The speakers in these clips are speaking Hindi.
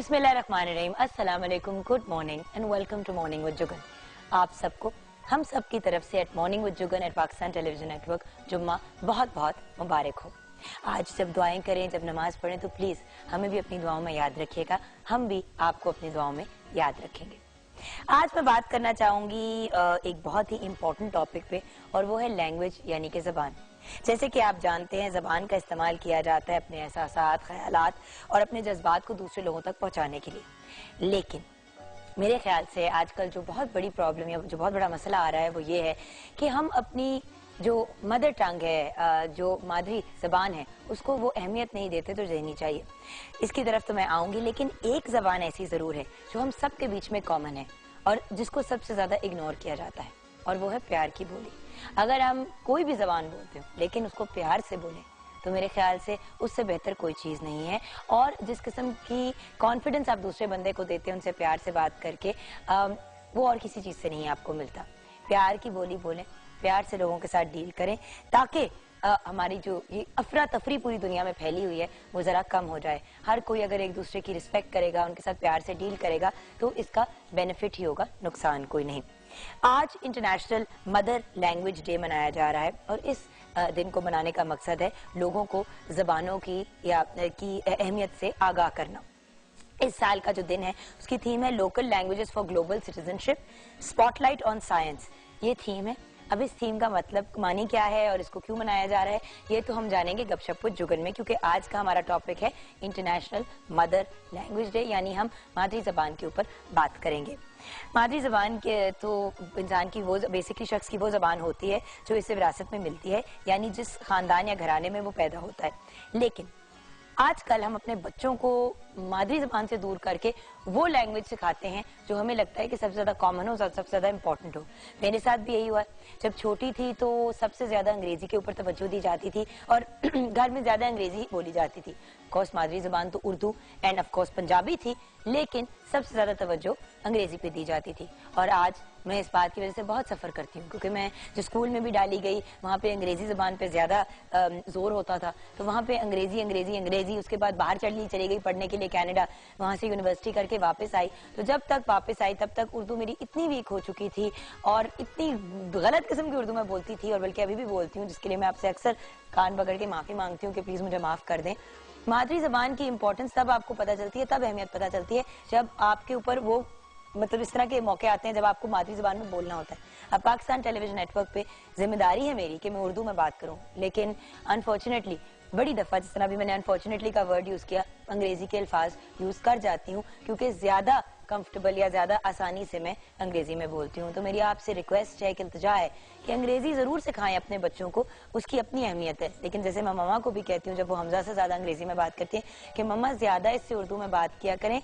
बिस्मिल्लाहिर्रहमानिर्रहीम, अस्सलाम वालेकुम, good morning and welcome to morning with Juggun. आप सबको हम सब की तरफ से at morning with Juggun at Pakistan television network जुम्मा बहुत बहुत मुबारक हो। आज जब दुआएं करें, जब नमाज पढ़ें तो प्लीज़ हमें भी अपनी दुआओं में याद रखिएगा, हम भी आपको अपनी दुआओं में याद रखेंगे। आज मैं बात करना चाहूँगी एक बहुत ही इम्पोर्टेंट टॉपिक पे, और वो है लैंग्वेज यानी कि ज़बान। जैसे कि आप जानते हैं, ज़बान का इस्तेमाल किया जाता है अपने एहसासात, ख्यालात और अपने जज्बात को दूसरे लोगों तक पहुंचाने के लिए। लेकिन मेरे ख्याल से आजकल जो बहुत बड़ी प्रॉब्लम या जो बहुत बड़ा मसला आ रहा है वो ये है कि हम अपनी जो मदर टंग है, जो मादरी ज़बान है, उसको वो अहमियत नहीं देते तो देनी चाहिए। इसकी तरफ तो मैं आऊँगी, लेकिन एक ज़बान ऐसी ज़रूर है जो हम सब के बीच में कॉमन है और जिसको सबसे ज़्यादा इग्नोर किया जाता है, और वो है प्यार की बोली। अगर हम कोई भी ज़बान बोलते हो लेकिन उसको प्यार से बोलें तो मेरे ख्याल से उससे बेहतर कोई चीज़ नहीं है। और जिस किस्म की कॉन्फिडेंस आप दूसरे बंदे को देते हैं उनसे प्यार से बात करके, वो और किसी चीज़ से नहीं आपको मिलता। प्यार की बोली बोलें, प्यार से लोगों के साथ डील करें, ताकि हमारी जो ये अफरा तफरी पूरी दुनिया में फैली हुई है वो ज़रा कम हो जाए। हर कोई अगर एक दूसरे की रिस्पेक्ट करेगा, उनके साथ प्यार से डील करेगा तो इसका बेनिफिट ही होगा, नुकसान कोई नहीं। आज इंटरनेशनल मदर लैंग्वेज डे मनाया जा रहा है और इस दिन को मनाने का मकसद है लोगों को ज़बानों की अहमियत से आगाह करना। इस साल का जो दिन है उसकी थीम है local languages for global citizenship, spotlight on science. ये थीम है। अब इस थीम का मतलब मानी क्या है और इसको क्यों मनाया जा रहा है, ये तो हम जानेंगे गपशप विद जुगन में, क्योंकि आज का हमारा टॉपिक है इंटरनेशनल मदर लैंग्वेज डे, यानी हम मादरी ज़बान के ऊपर बात करेंगे। मादरी ज़बान के तो इंसान की वो बेसिकली शख्स की वो ज़बान होती है जो इसे विरासत में मिलती है, यानी जिस खानदान या घराने में वो पैदा होता है। लेकिन आजकल हम अपने बच्चों को मादरी ज़बान से दूर करके वो लैंग्वेज सिखाते हैं जो हमें लगता है कि सबसे ज़्यादा कॉमन हो, सबसे ज़्यादा इंपॉर्टेंट हो। मेरे साथ भी यही हुआ। जब छोटी थी तो सबसे ज़्यादा अंग्रेज़ी के ऊपर तवज्जो दी जाती थी और घर में ज़्यादा अंग्रेज़ी बोली जाती थी। ऑफकोर्स मादरी ज़बान तो उर्दू एंड ऑफकोर्स पंजाबी थी, लेकिन सबसे ज़्यादा तवज्जो अंग्रेज़ी पे दी जाती थी। और आज मैं इस बात की वजह से बहुत सफ़र करती हूँ, क्योंकि मैं जो स्कूल में भी डाली गई वहाँ पे अंग्रेज़ी ज़बान पे ज़्यादा जोर होता था। तो वहाँ पे अंग्रेज़ी अंग्रेज़ी अंग्रेज़ी, उसके बाद बाहर चली गई पढ़ने के लिए कनाडा, वहाँ से यूनिवर्सिटी करके वापस आई। तो जब तक वापस आई तब तक उर्दू मेरी इतनी वीक हो चुकी थी और इतनी गलत किस्म की उर्दू मैं बोलती थी, और बल्कि अभी भी बोलती हूँ, जिसके लिए मैं आपसे अक्सर कान पकड़ के माफ़ी मांगती हूँ कि प्लीज़ मुझे माफ़ कर दें। मादरी ज़बान की इंपॉर्टेंस तब आपको पता चलती है, तब अहमियत पता चलती है जब आपके ऊपर वो मतलब इस तरह के मौके आते हैं जब आपको मादरी ज़बान में बोलना होता है। अब पाकिस्तान टेलीविजन नेटवर्क पे जिम्मेदारी है मेरी कि मैं उर्दू में बात करूं, लेकिन अनफॉर्चुनेटली बड़ी दफ़ा, जिस तरह भी मैंने अनफॉर्चुनेटली का वर्ड यूज़ किया, अंग्रेज़ी के अल्फाज यूज़ कर जाती हूँ क्योंकि ज़्यादा कंफर्टेबल या ज़्यादा आसानी से मैं अंग्रेज़ी में बोलती हूँ। तो मेरी आपसे रिक्वेस्ट है कि इल्तिजा है कि अंग्रेज़ी ज़रूर सिखाएं अपने बच्चों को, उसकी अपनी अहमियत है। लेकिन जैसे मैं मम्मा को भी कहती हूँ जब वो हमजा से ज़्यादा अंग्रेज़ी में बात करती हैं कि मम्मा ज़्यादा इससे उर्दू में बात किया करें,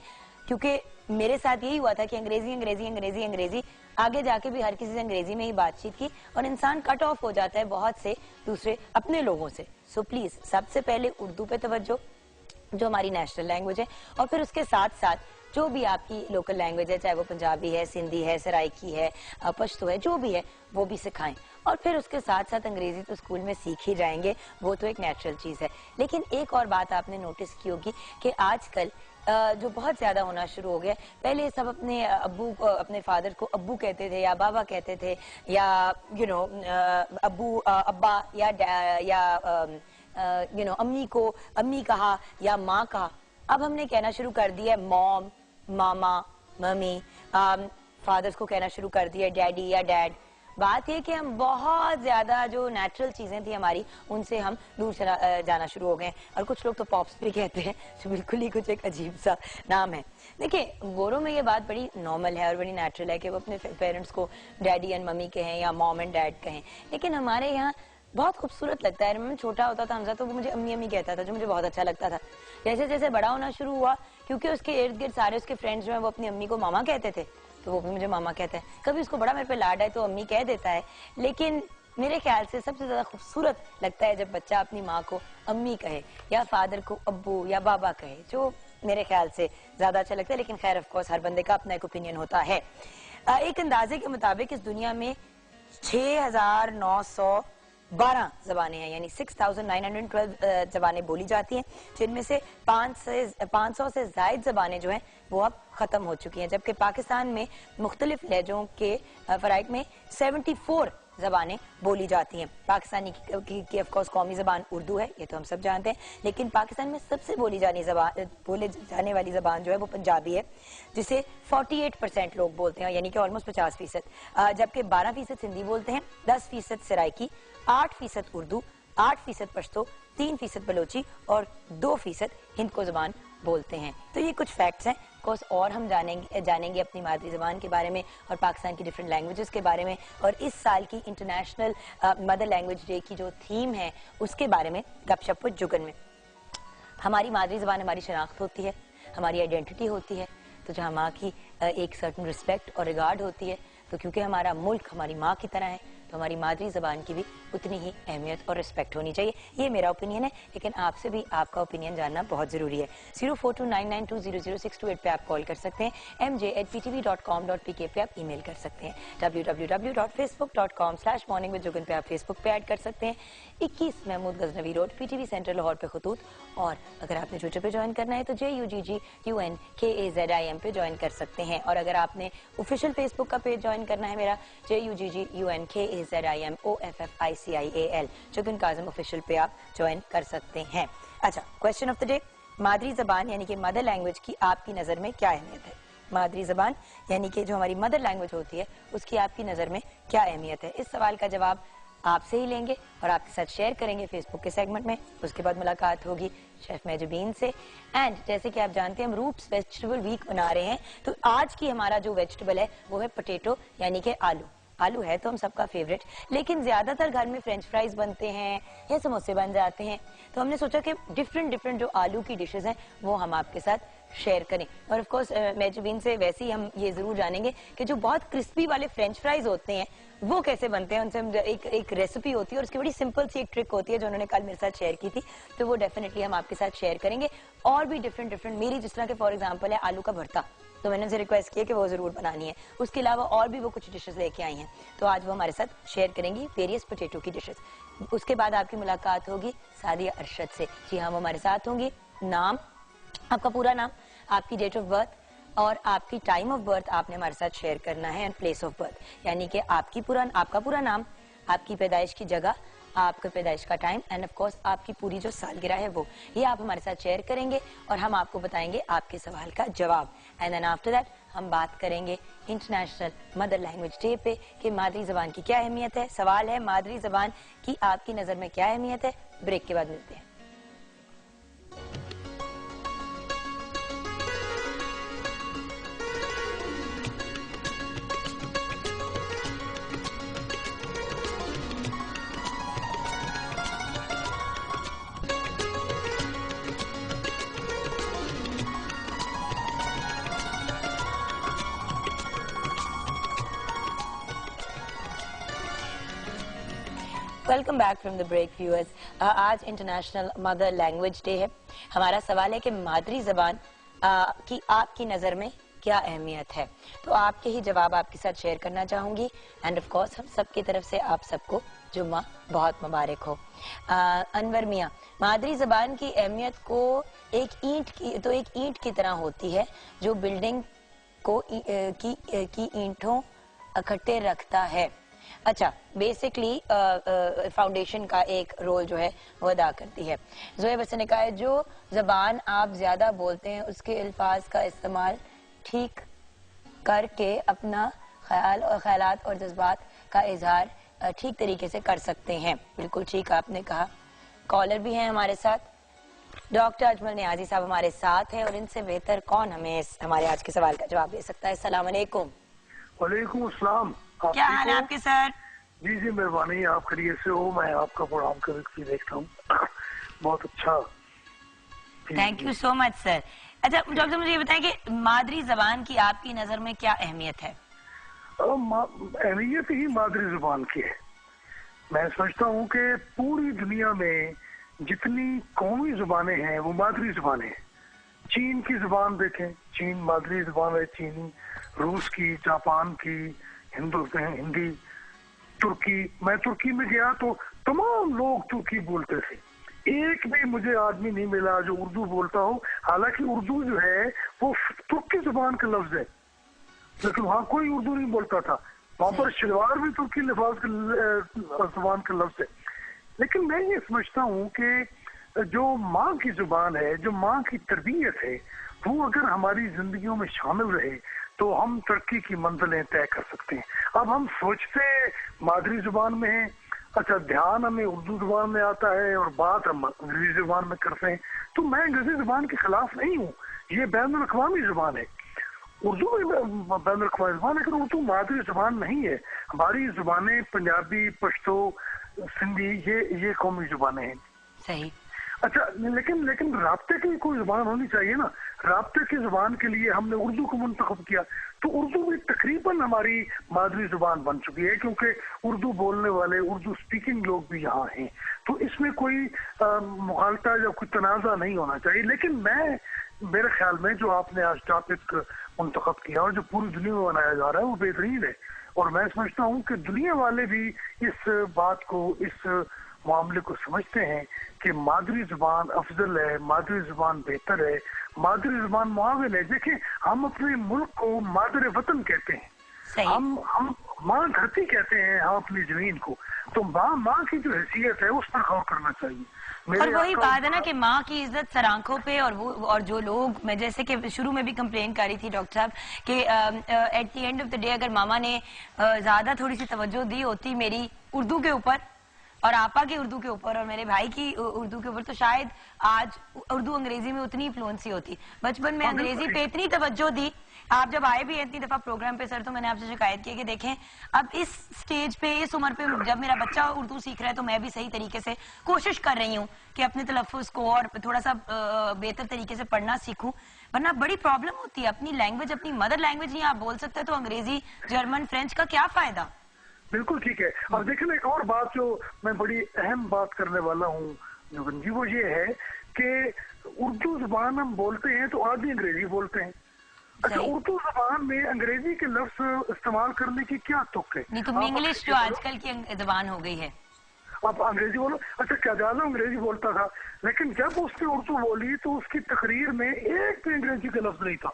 क्योंकि मेरे साथ यही हुआ था कि अंग्रेजी अंग्रेजी अंग्रेजी अंग्रेजी, आगे जाके भी हर किसी से अंग्रेजी में ही बातचीत की और इंसान कट ऑफ हो जाता है बहुत से दूसरे अपने लोगों से। सो प्लीज सबसे पहले उर्दू पे तवज्जो, जो हमारी नेशनल लैंग्वेज है, और फिर उसके साथ साथ जो भी आपकी लोकल लैंग्वेज है, चाहे वो पंजाबी है, सिंधी है, सराइकी है, पश्तो है, जो भी है वो भी सिखाएं। और फिर उसके साथ साथ अंग्रेजी तो स्कूल में सीख ही जाएंगे, वो तो एक नेचुरल चीज़ है। लेकिन एक और बात आपने नोटिस की होगी कि आजकल जो बहुत ज्यादा होना शुरू हो गया, पहले सब अपने अब्बू अपने फादर को अब्बू कहते थे या बाबा कहते थे, या अब्बू अब्बा या अम्मी को अम्मी कहा या माँ कहा। अब हमने कहना शुरू कर दिया है मॉम, मामा, मम्मी, फादर्स को कहना शुरू कर दिया डैडी या डैड। बात यह कि हम बहुत ज्यादा जो नेचुरल चीजें थी हमारी, उनसे हम दूर जाना शुरू हो गए। और कुछ लोग तो पॉप्स भी कहते हैं, जो बिल्कुल ही कुछ एक अजीब सा नाम है। देखिए, गोरों में ये बात बड़ी नॉर्मल है और बड़ी नेचुरल है कि वो अपने पेरेंट्स को डैडी एंड मम्मी कहें या मॉम एंड डैड कहें। लेकिन हमारे यहाँ बहुत खूबसूरत लगता है। मैं छोटा होता था हमजा, तो वो मुझे अम्मी अम्मी कहता था, जो मुझे बहुत अच्छा लगता था। जैसे जैसे बड़ा होना शुरू हुआ, क्योंकि उसके इर्द गिर्द सारे उसके फ्रेंड्स जो है वो अपनी अम्मी को मामा कहते थे, तो वो भी मुझे मामा कहता है। कभी उसको बड़ा मेरे पे लाड है तो अम्मी कह देता है। लेकिन मेरे ख्याल से सबसे ज्यादा खूबसूरत लगता है जब बच्चा अपनी माँ को अम्मी कहे या फादर को अब्बू या बाबा कहे, जो मेरे ख्याल से ज्यादा अच्छा लगता है। लेकिन खैर ऑफ कोर्स हर बंदे का अपना एक ओपिनियन होता है। एक अंदाजे के मुताबिक इस दुनिया में 6,900 12 जबानें हैं, यानी 6,912 जबानें बोली जाती हैं, जिनमें से 500 से ज्यादा जबानें जो हैं वो अब खत्म हो चुकी हैं, जबकि पाकिस्तान में मुख्तलिफ लहजों के फराइक में 74 जबानें बोली जाती हैं। पाकिस्तानी की ऑफ कोर्स कौमी जबान उर्दू है, ये तो हम सब जानते हैं, लेकिन पाकिस्तान में सबसे बोले जाने वाली जबान जो है वो पंजाबी है, जिसे 48% लोग बोलते हैं, यानी कि ऑलमोस्ट 50%, जबकि 12% हिंदी बोलते हैं, 10% सराइकी, 8% उर्दू, 8% पश्तो, 3% बलोची और 2% हिंद को जबान बोलते हैं। तो ये कुछ फैक्ट्स हैं। कोर्स और हम जानेंगे अपनी मादरी जबान के बारे में और पाकिस्तान की डिफरेंट लैंग्वेजेस के बारे में, और इस साल की इंटरनेशनल मदर लैंग्वेज डे की जो थीम है उसके बारे में गपशप विद जुगन में। हमारी मादरी जबान हमारी शनाख्त होती है, हमारी आइडेंटिटी होती है, तो जहाँ माँ की एक सर्टन रिस्पेक्ट और रिगार्ड होती है, तो क्योंकि हमारा मुल्क हमारी माँ की तरह है, तो हमारी मादरी जबान की भी उतनी ही अहमियत और रिस्पेक्ट होनी चाहिए। ये मेरा ओपिनियन है, लेकिन आपसे भी आपका ओपिनियन जानना बहुत जरूरी है। 042992000628 पे आप कॉल कर सकते हैं, mj@ptv.com.pk पे आप ईमेल कर सकते हैं, www.facebook.com/morningwithjugan पे आप फेसबुक पे ऐड कर सकते हैं, 21 Mahmud Ghaznavi road PTV centre Lahore पे खतूत, और अगर आपने ट्विटर पे ज्वाइन करना है तो JUGGUNKAZIM पे ज्वाइन कर सकते हैं, और अगर आपने ऑफिशियल फेसबुक का पेज ज्वाइन करना है मेरा JUGGUNKAZIMOFFICIAL जुगन काज़िम ऑफिशियल पे आप ज्वाइन कर सकते हैं। अच्छा, क्वेश्चन ऑफ द डे, मादरी जबान यानी कि मदर लैंग्वेज की आपकी नज़र में क्या अहमियत है? मादरी जबान यानी कि जो हमारी मदर लैंग्वेज होती है उसकी आपकी नज़र में क्या अहमियत है? इस सवाल का जवाब आपसे ही लेंगे और आपके साथ शेयर करेंगे फेसबुक के सेगमेंट में। उसके बाद मुलाकात होगी शेफ मेजबीन से। एंड जैसे कि आप जानते हैं हम रूट्स वेजिटेबल वीक बना रहे हैं, तो आज की हमारा जो वेजिटेबल है वो है पोटैटो यानी कि आलू। आलू है तो हम सबका फेवरेट, लेकिन ज्यादातर घर में फ्रेंच फ्राइज बनते हैं या समोसे बन जाते हैं, तो हमने सोचा कि डिफरेंट जो आलू की डिशेस हैं वो हम आपके साथ शेयर करें। और ऑफ कोर्स मेजबीन से वैसे ही हम ये जरूर जानेंगे कि जो बहुत क्रिस्पी वाले फ्रेंच फ्राइज होते हैं वो कैसे बनते हैं। उनसे हम एक रेसिपी होती है और उसकी बड़ी सिंपल सी एक ट्रिक होती है जो उन्होंने कल मेरे साथ शेयर की थी, तो वो डेफिनेटली हम आपके साथ शेयर करेंगे। और भी डिफरेंट मेरी जिस तरह के फॉर एग्जाम्पल है आलू का भरता, तो मैंने उनसे रिक्वेस्ट किया कि वो जरूर बनानी है। उसके अलावा और भी वो कुछ डिशेस लेके आई हैं, तो आज वो हमारे साथ शेयर करेंगी वेरियस पोटैटो की डिशेस। उसके बाद आपकी मुलाकात होगी सादिया अरशद से। जी हाँ, वो हमारे साथ होंगी। नाम, आपका पूरा नाम, आपकी डेट ऑफ बर्थ और आपकी टाइम ऑफ बर्थ आपने हमारे साथ शेयर करना है, एंड प्लेस ऑफ बर्थ, यानी कि आपका पूरा नाम, आपकी पैदाइश की जगह, आपके पैदाइश का टाइम, एंड ऑफ कोर्स आपकी पूरी जो सालगिरह है वो, ये आप हमारे साथ शेयर करेंगे और हम आपको बताएंगे आपके सवाल का जवाब। एंड देन आफ्टर दैट हम बात करेंगे इंटरनेशनल मदर लैंग्वेज डे पे कि मादरी जबान की क्या अहमियत है। सवाल है मादरी जबान की आपकी नजर में क्या अहमियत है। ब्रेक के बाद मिलते हैं। Welcome back from the break viewers. आज इंटरनेशनल मदर लैंग्वेज डे है। हमारा सवाल है कि मादरी जबान की आपकी नज़र में क्या अहमियत है, तो आपके ही जवाब आपके साथ शेयर करना चाहूंगी। एंड ऑफ कोर्स हम सब की तरफ से आप सबको जुम्मा बहुत मुबारक हो। अनवर मियाँ, मादरी जबान की अहमियत को एक ईंट की तरह होती है जो बिल्डिंग को की ईंटों इकट्ठे रखता है। अच्छा, बेसिकली फाउंडेशन का एक रोल जो है वो अदा करती है। जोएब हसन ने कहा है जो जबान आप ज्यादा बोलते हैं उसके अल्फाज का इस्तेमाल ठीक करके अपना ख्यालात और जज्बात का इजहार ठीक तरीके से कर सकते हैं। बिल्कुल ठीक आपने कहा। कॉलर भी हैं हमारे साथ, डॉक्टर अजमल नियाजी साहब हमारे साथ हैं, और इनसे बेहतर कौन हमें हमारे आज के सवाल का जवाब दे सकता है। अस्सलाम वालेकुम। वालेकुम अस्सलाम। क्या हाल है आपके सर? जी जी मेहरबानी, आप खैरियत से हो? मैं आपका प्रोग्राम कभी देखता हूँ, बहुत अच्छा। Thank you so much sir. अच्छा डॉक्टर, मुझे ये बताएं कि मादरी जबान की आपकी नजर में क्या अहमियत है? अहमियत ही मादरी जबान की है। मैं समझता हूँ कि पूरी दुनिया में जितनी कौमी जुबानें हैं वो मादरी जुबानें हैं। चीन की जुबान देखें, चीन मादरी जुबान है चीनी, रूस की, जापान की, हिंदी, तुर्की। मैं तुर्की में गया तो तमाम लोग तुर्की बोलते थे, एक भी मुझे आदमी नहीं मिला जो उर्दू बोलता हो। हालांकि उर्दू जो है वो तुर्की जुबान का लफ्ज है, लेकिन वहाँ कोई उर्दू नहीं बोलता था। वहाँ पर शलवार भी तुर्की लिफाज का जुबान का लफ्ज है। लेकिन मैं ये समझता हूँ कि जो माँ की जुबान है, जो माँ की तरबियत है, वो अगर हमारी जिंदगियों में शामिल रहे तो हम तरक्की की मंजिलें तय कर सकते हैं। अब हम सोचते मादरी जुबान में है, अच्छा ध्यान हमें उर्दू जुबान में आता है और बात हम अंग्रेजी जुबान में करते हैं। तो मैं अंग्रेजी जुबान के खिलाफ नहीं हूँ, ये बैनुल अक़वामी जुबान है, उर्दू भी बैनुल अक़वामी जुबान है, लेकिन उर्दू मादरी जुबान नहीं है। हमारी जुबानें पंजाबी, पश्तो, सिंधी, ये कौमी जुबानें हैं। सही। अच्छा, लेकिन राब्ते की कोई जुबान होनी चाहिए ना। राब्ते की जुबान के लिए हमने उर्दू को मुंतखब किया, तो उर्दू भी तकरीबन हमारी मादरी जुबान बन चुकी है, क्योंकि उर्दू बोलने वाले, उर्दू स्पीकिंग लोग भी यहाँ हैं। तो इसमें कोई मुखालता या कोई तनाज़ा नहीं होना चाहिए। लेकिन मेरे ख्याल में जो आपने आज टॉपिक मुंतखब किया और जो पूरी दुनिया में बनाया जा रहा है वो बेहतरीन है। और मैं समझता हूँ कि दुनिया वाले भी इस बात को, इस मामले को समझते हैं कि मादरी जुबान अफजल है, मादरी जुबान बेहतर है, मादरी जुबान मुआविन है। देखिए, हम अपने मुल्क को मादर वतन कहते हैं, हम माँ धरती कहते हैं, हम अपनी जमीन को। तो माँ की जो हैसियत है उस पर गौर करना चाहिए। और वही बात है ना कि माँ की इज्जत सर आंखों पे, और जो लोग, मैं जैसे कि शुरू में भी कंप्लेन कर रही थी डॉक्टर साहब कि at the end of the day अगर मामा ने ज्यादा थोड़ी सी तवज्जो दी होती मेरी उर्दू के ऊपर और आपा की उर्दू के ऊपर और मेरे भाई की उर्दू के ऊपर, तो शायद आज उर्दू अंग्रेजी में उतनी फ्लुएंसी होती। बचपन में अंग्रेजी पे इतनी तवज्जो दी। आप जब आए भी इतनी दफा प्रोग्राम पे सर, तो मैंने आपसे शिकायत की कि देखें अब इस स्टेज पे, इस उम्र पे जब मेरा बच्चा उर्दू सीख रहा है तो मैं भी सही तरीके से कोशिश कर रही हूँ कि अपने तलफ़्फ़ुज़ को और थोड़ा सा बेहतर तरीके से पढ़ना सीखूं। वरना बड़ी प्रॉब्लम होती है। अपनी लैंग्वेज, अपनी मदर लैंग्वेज नहीं आप बोल सकते तो अंग्रेजी, जर्मन, फ्रेंच का क्या फायदा। बिल्कुल ठीक है। अब देखिए, एक और बात जो मैं बड़ी अहम बात करने वाला हूँ जुगन जी, वो ये है कि उर्दू जुबान हम बोलते हैं तो आधी अंग्रेजी बोलते हैं। अच्छा, उर्दू जुबान में अंग्रेजी के लफ्ज इस्तेमाल करने की क्या तुक है? नहीं तो इंग्लिश जो आजकल की जुबान हो गई है, आप अंग्रेजी बोलो। अच्छा, क्याज़ाज़म अंग्रेजी बोलता था, लेकिन जब उसने उर्दू बोली तो उसकी तकरीर में एक भी अंग्रेजी का लफ्ज नहीं था,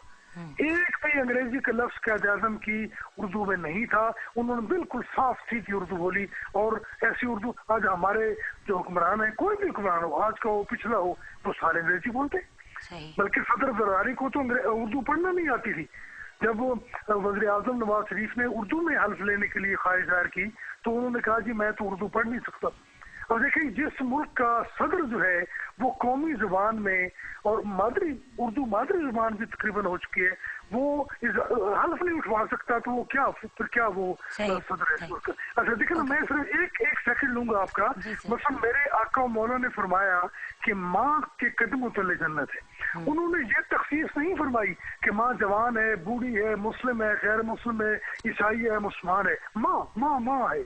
एक भी अंग्रेजी का लफ्ज क्याज़ाज़म की उर्दू में नहीं था। उन्होंने बिल्कुल साफ सीधी उर्दू बोली। और ऐसी उर्दू आज हमारे जो हुक्मरान है, कोई भी हुक्मरान हो, आज का हो पिछला हो, तो सारे अंग्रेजी बोलते। बल्कि सदर जरदारी को तो उर्दू पढ़ना नहीं आती थी। जब वज़ीर आज़म नवाज शरीफ ने उर्दू में हल्फ लेने के लिए ख्वाहिश जाहिर की तो उन्होंने कहा जी मैं तो उर्दू पढ़ नहीं सकता। अब देखिए, जिस मुल्क का सदर जो है वो कौमी जुबान में और उर्दू मादरी जुबान भी तकरीबन हो चुकी है, वो हल्फ नहीं उठवा सकता, तो वो क्या वो सदर है। अच्छा देखिए ना, मैं सिर्फ एक सेकंड लूंगा आपका। मतलब मेरे आका मौला ने फरमाया कि माँ के कदमों तले जन्नत है। उन्होंने ये तखसीस नहीं फरमाई कि माँ जवान है, बूढ़ी है, मुस्लिम है, गैर मुस्लिम है, ईसाई है, मुसलमान है। माँ है।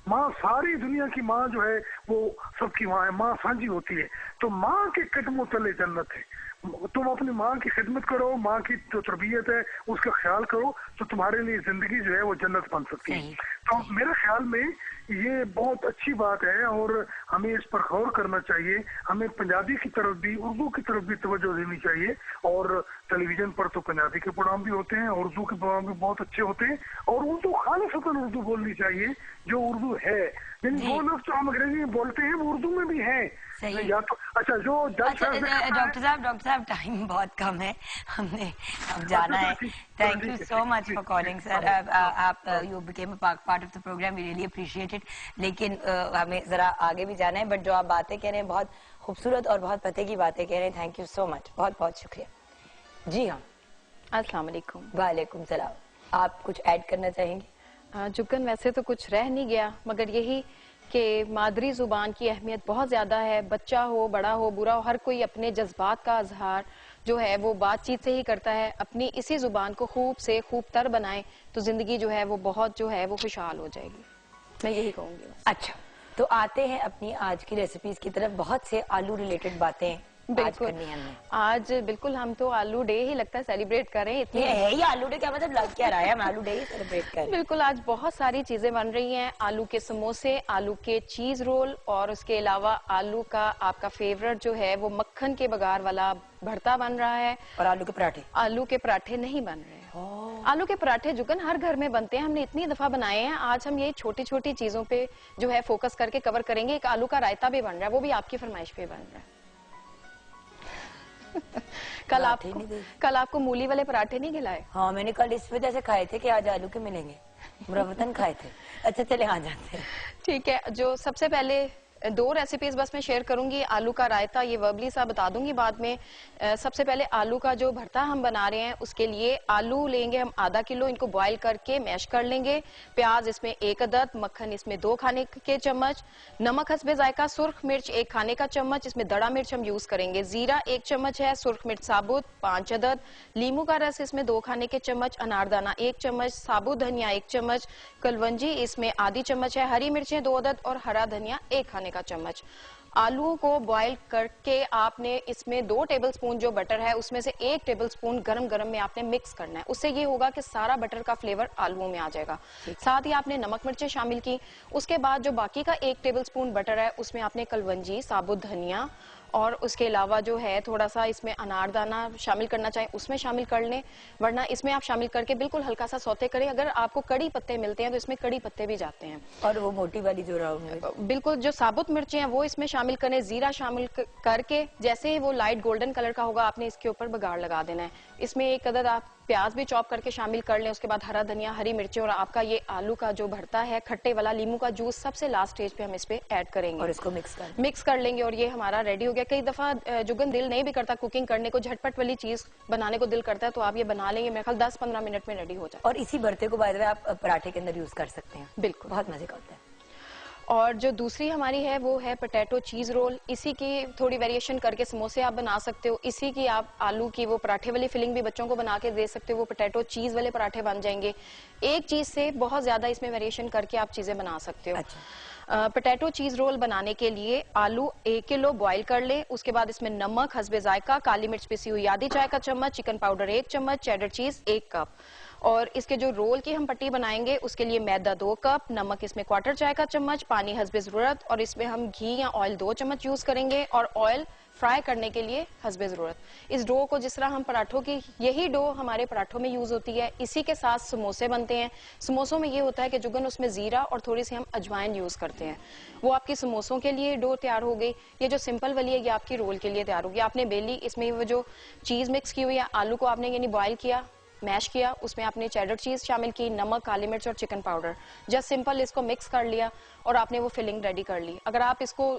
माँ सारी दुनिया की माँ जो है वो सबकी माँ है, माँ साझी होती है। तो माँ के कदमों तले जन्नत है। तुम अपनी माँ की खिदमत करो, माँ की जो तरबियत है उसका ख्याल करो, तो तुम्हारे लिए जिंदगी जो है वो जन्नत बन सकती है। तो मेरे ख्याल में ये बहुत अच्छी बात है और हमें इस पर गौर करना चाहिए। हमें पंजाबी की तरफ भी, उर्दू की तरफ भी तवज्जो देनी चाहिए। और टेलीविजन पर तो पंजाबी के प्रोग्राम भी होते हैं, उर्दू के प्रोग्राम भी बहुत अच्छे होते हैं। और उर्दू खालिसतन उर्दू बोलनी चाहिए जो उर्दू है। यानी वो लफ्ज़ जो हम अंग्रेजी में बोलते हैं वो उर्दू में भी है। या तो अच्छा जो डॉक्टर साहब टाइम बहुत कम है, हमने अब जाना है। Thank you so much for calling sir. आप you became a part of the program, we really appreciate it. लेकिन हमें जरा आगे भी जाना है, बट जो आप बातें कह रहे हैं बहुत खूबसूरत और बहुत पते की बातें कह रहे हैं। थैंक यू सो मच, बहुत बहुत शुक्रिया। जी हाँ, अस्सलाम वालेकुम। वालेकुम सलाम। आप कुछ ऐड करना चाहेंगे? जुगन, वैसे तो कुछ रह नहीं गया, मगर यही कि मादरी जुबान की अहमियत बहुत ज्यादा है। बच्चा हो, बड़ा हो, बुरा हो, हर कोई अपने जज्बात का इजहार जो है वो बातचीत से ही करता है। अपनी इसी जुबान को खूब से खूब तर बनाए तो जिंदगी जो है वो बहुत जो है वो खुशहाल हो जाएगी। मैं यही कहूंगी। अच्छा, तो आते हैं अपनी आज की रेसिपीज की तरफ। बहुत से आलू रिलेटेड बातें बिल्कुल करनी है हमने। आज बिल्कुल हम तो आलू डे ही लगता है सेलिब्रेट करें इतनी। ये है ही आलू डे, क्या मतलब लग क्या रहा है, हम आलू डे ही सेलिब्रेट करें। बिल्कुल आज बहुत सारी चीजें बन रही हैं, आलू के समोसे, आलू के चीज रोल, और उसके अलावा आलू का आपका फेवरेट जो है वो मक्खन के बघार वाला भरता बन रहा है, और आलू के पराठे। आलू के पराठे नहीं बन रहे हैं। आलू के पराठे जुगन हर घर में बनते हैं, हमने इतनी दफा बनाए हैं। आज हम ये छोटी छोटी चीजों पे जो है फोकस करके कवर करेंगे। एक आलू का रायता भी बन रहा है, वो भी आपकी फरमाइश पे बन रहा है। कल आपको मूली वाले पराठे नहीं खिलाए? हाँ मैंने कल इस वजह से खाए थे कि आज आलू के मिलेंगे, मुरव्वतन खाए थे। अच्छा चले आ जाते हैं। ठीक है, जो सबसे पहले दो रेसिपीज बस मैं शेयर करूंगी। आलू का रायता ये वर्बली सा बता दूंगी बाद में। सबसे पहले आलू का जो भरता हम बना रहे हैं उसके लिए आलू लेंगे हम आधा किलो, इनको बॉईल करके मैश कर लेंगे। प्याज इसमें 1 अदद, मक्खन इसमें 2 खाने के चम्मच, नमक हस्बे जायका, सुर्ख मिर्च 1 खाने का चम्मच, इसमें दड़ा मिर्च हम यूज करेंगे, जीरा 1 चम्मच है, सुर्ख मिर्च साबुत 5 अदद, लीमू का रस इसमें 2 खाने के चम्मच, अनारदाना 1 चम्मच, साबुत धनिया 1 चम्मच, कलवंजी इसमें आधी चम्मच है, हरी मिर्चें 2 अदद और हरा धनिया 1 खाने का चम्मच। आलूओं को बॉईल करके आपने इसमें 2 टेबलस्पून जो बटर है उसमें से 1 टेबलस्पून गरम गरम में आपने मिक्स करना है। उससे ये होगा कि सारा बटर का फ्लेवर आलूओं में आ जाएगा। साथ ही आपने नमक मिर्चें शामिल की। उसके बाद जो बाकी का 1 टेबलस्पून बटर है उसमें आपने कलवंजी, साबुत धनिया और उसके अलावा जो है थोड़ा सा इसमें अनारदाना शामिल करना चाहें उसमें शामिल कर लें, वरना इसमें आप शामिल करके बिल्कुल हल्का सा सौते करें। अगर आपको कड़ी पत्ते मिलते हैं तो इसमें कड़ी पत्ते भी जाते हैं। और वो मोटी वाली जो राउंड, बिल्कुल जो साबुत मिर्चें हैं वो इसमें शामिल करें। जीरा शामिल करके जैसे ही वो लाइट गोल्डन कलर का होगा आपने इसके ऊपर बघाड़ लगा देना है। इसमें 1 अदद आप प्याज भी चॉप करके शामिल कर लें। उसके बाद हरा धनिया, हरी मिर्चें और आपका ये आलू का जो भरता है खट्टे वाला, लीमू का जूस सबसे लास्ट स्टेज पे हम इस पे ऐड करेंगे और इसको मिक्स कर लेंगे और ये हमारा रेडी हो गया। कई दफा जुगन दिल नहीं भी करता कुकिंग करने को, झटपट वाली चीज बनाने को दिल करता है तो आप ये बना लेंगे, मेरे ख्याल 10-15 मिनट में रेडी हो जाए। और इसी भरते को बाय द वे आप पराठे के अंदर यूज कर सकते हैं, बिल्कुल बहुत मजे का होता है। और जो दूसरी हमारी है वो है पोटैटो चीज रोल। इसी की थोड़ी वेरिएशन करके समोसे आप बना सकते हो, इसी की आप आलू की वो पराठे वाली फिलिंग भी बच्चों को बना के दे सकते हो, वो पोटैटो चीज वाले पराठे बन जाएंगे। एक चीज से बहुत ज्यादा इसमें वेरिएशन करके आप चीजें बना सकते हो। अच्छा। पोटैटो चीज रोल बनाने के लिए आलू 1 किलो बॉईल कर ले। उसके बाद इसमें नमक हस्बे जायका, काली मिर्च पिसी हुई आधी चाय का चम्मच, चिकन पाउडर 1 चम्मच, चेडर चीज 1 कप। और इसके जो रोल की हम पट्टी बनाएंगे उसके लिए मैदा 2 कप, नमक इसमें 1/4 चाय का चम्मच, पानी हस्बे जरूरत, और इसमें हम घी या ऑयल 2 चम्मच यूज करेंगे और ऑयल फ्राई करने के लिए हस्बे जरूरत। इस डो को जिस तरह हम पराठों की, यही डो हमारे पराठों में यूज होती है, इसी के साथ समोसे बनते हैं। समोसों में ये होता है कि जुगन उसमें जीरा और थोड़ी सी हम अजवाइन यूज करते हैं। वो आपकी समोसों के लिए डो तैयार हो गई। ये जो सिंपल वाली है ये आपकी रोल के लिए तैयार होगी। आपने बेली, इसमें वो जो चीज मिक्स की हुई है, आलू को आपने यानी बॉयल किया, मैश किया, उसमें आपने चेडर चीज शामिल की, नमक, काली मिर्च और चिकन पाउडर, जस्ट सिंपल इसको मिक्स कर लिया और आपने वो फिलिंग रेडी कर ली। अगर आप इसको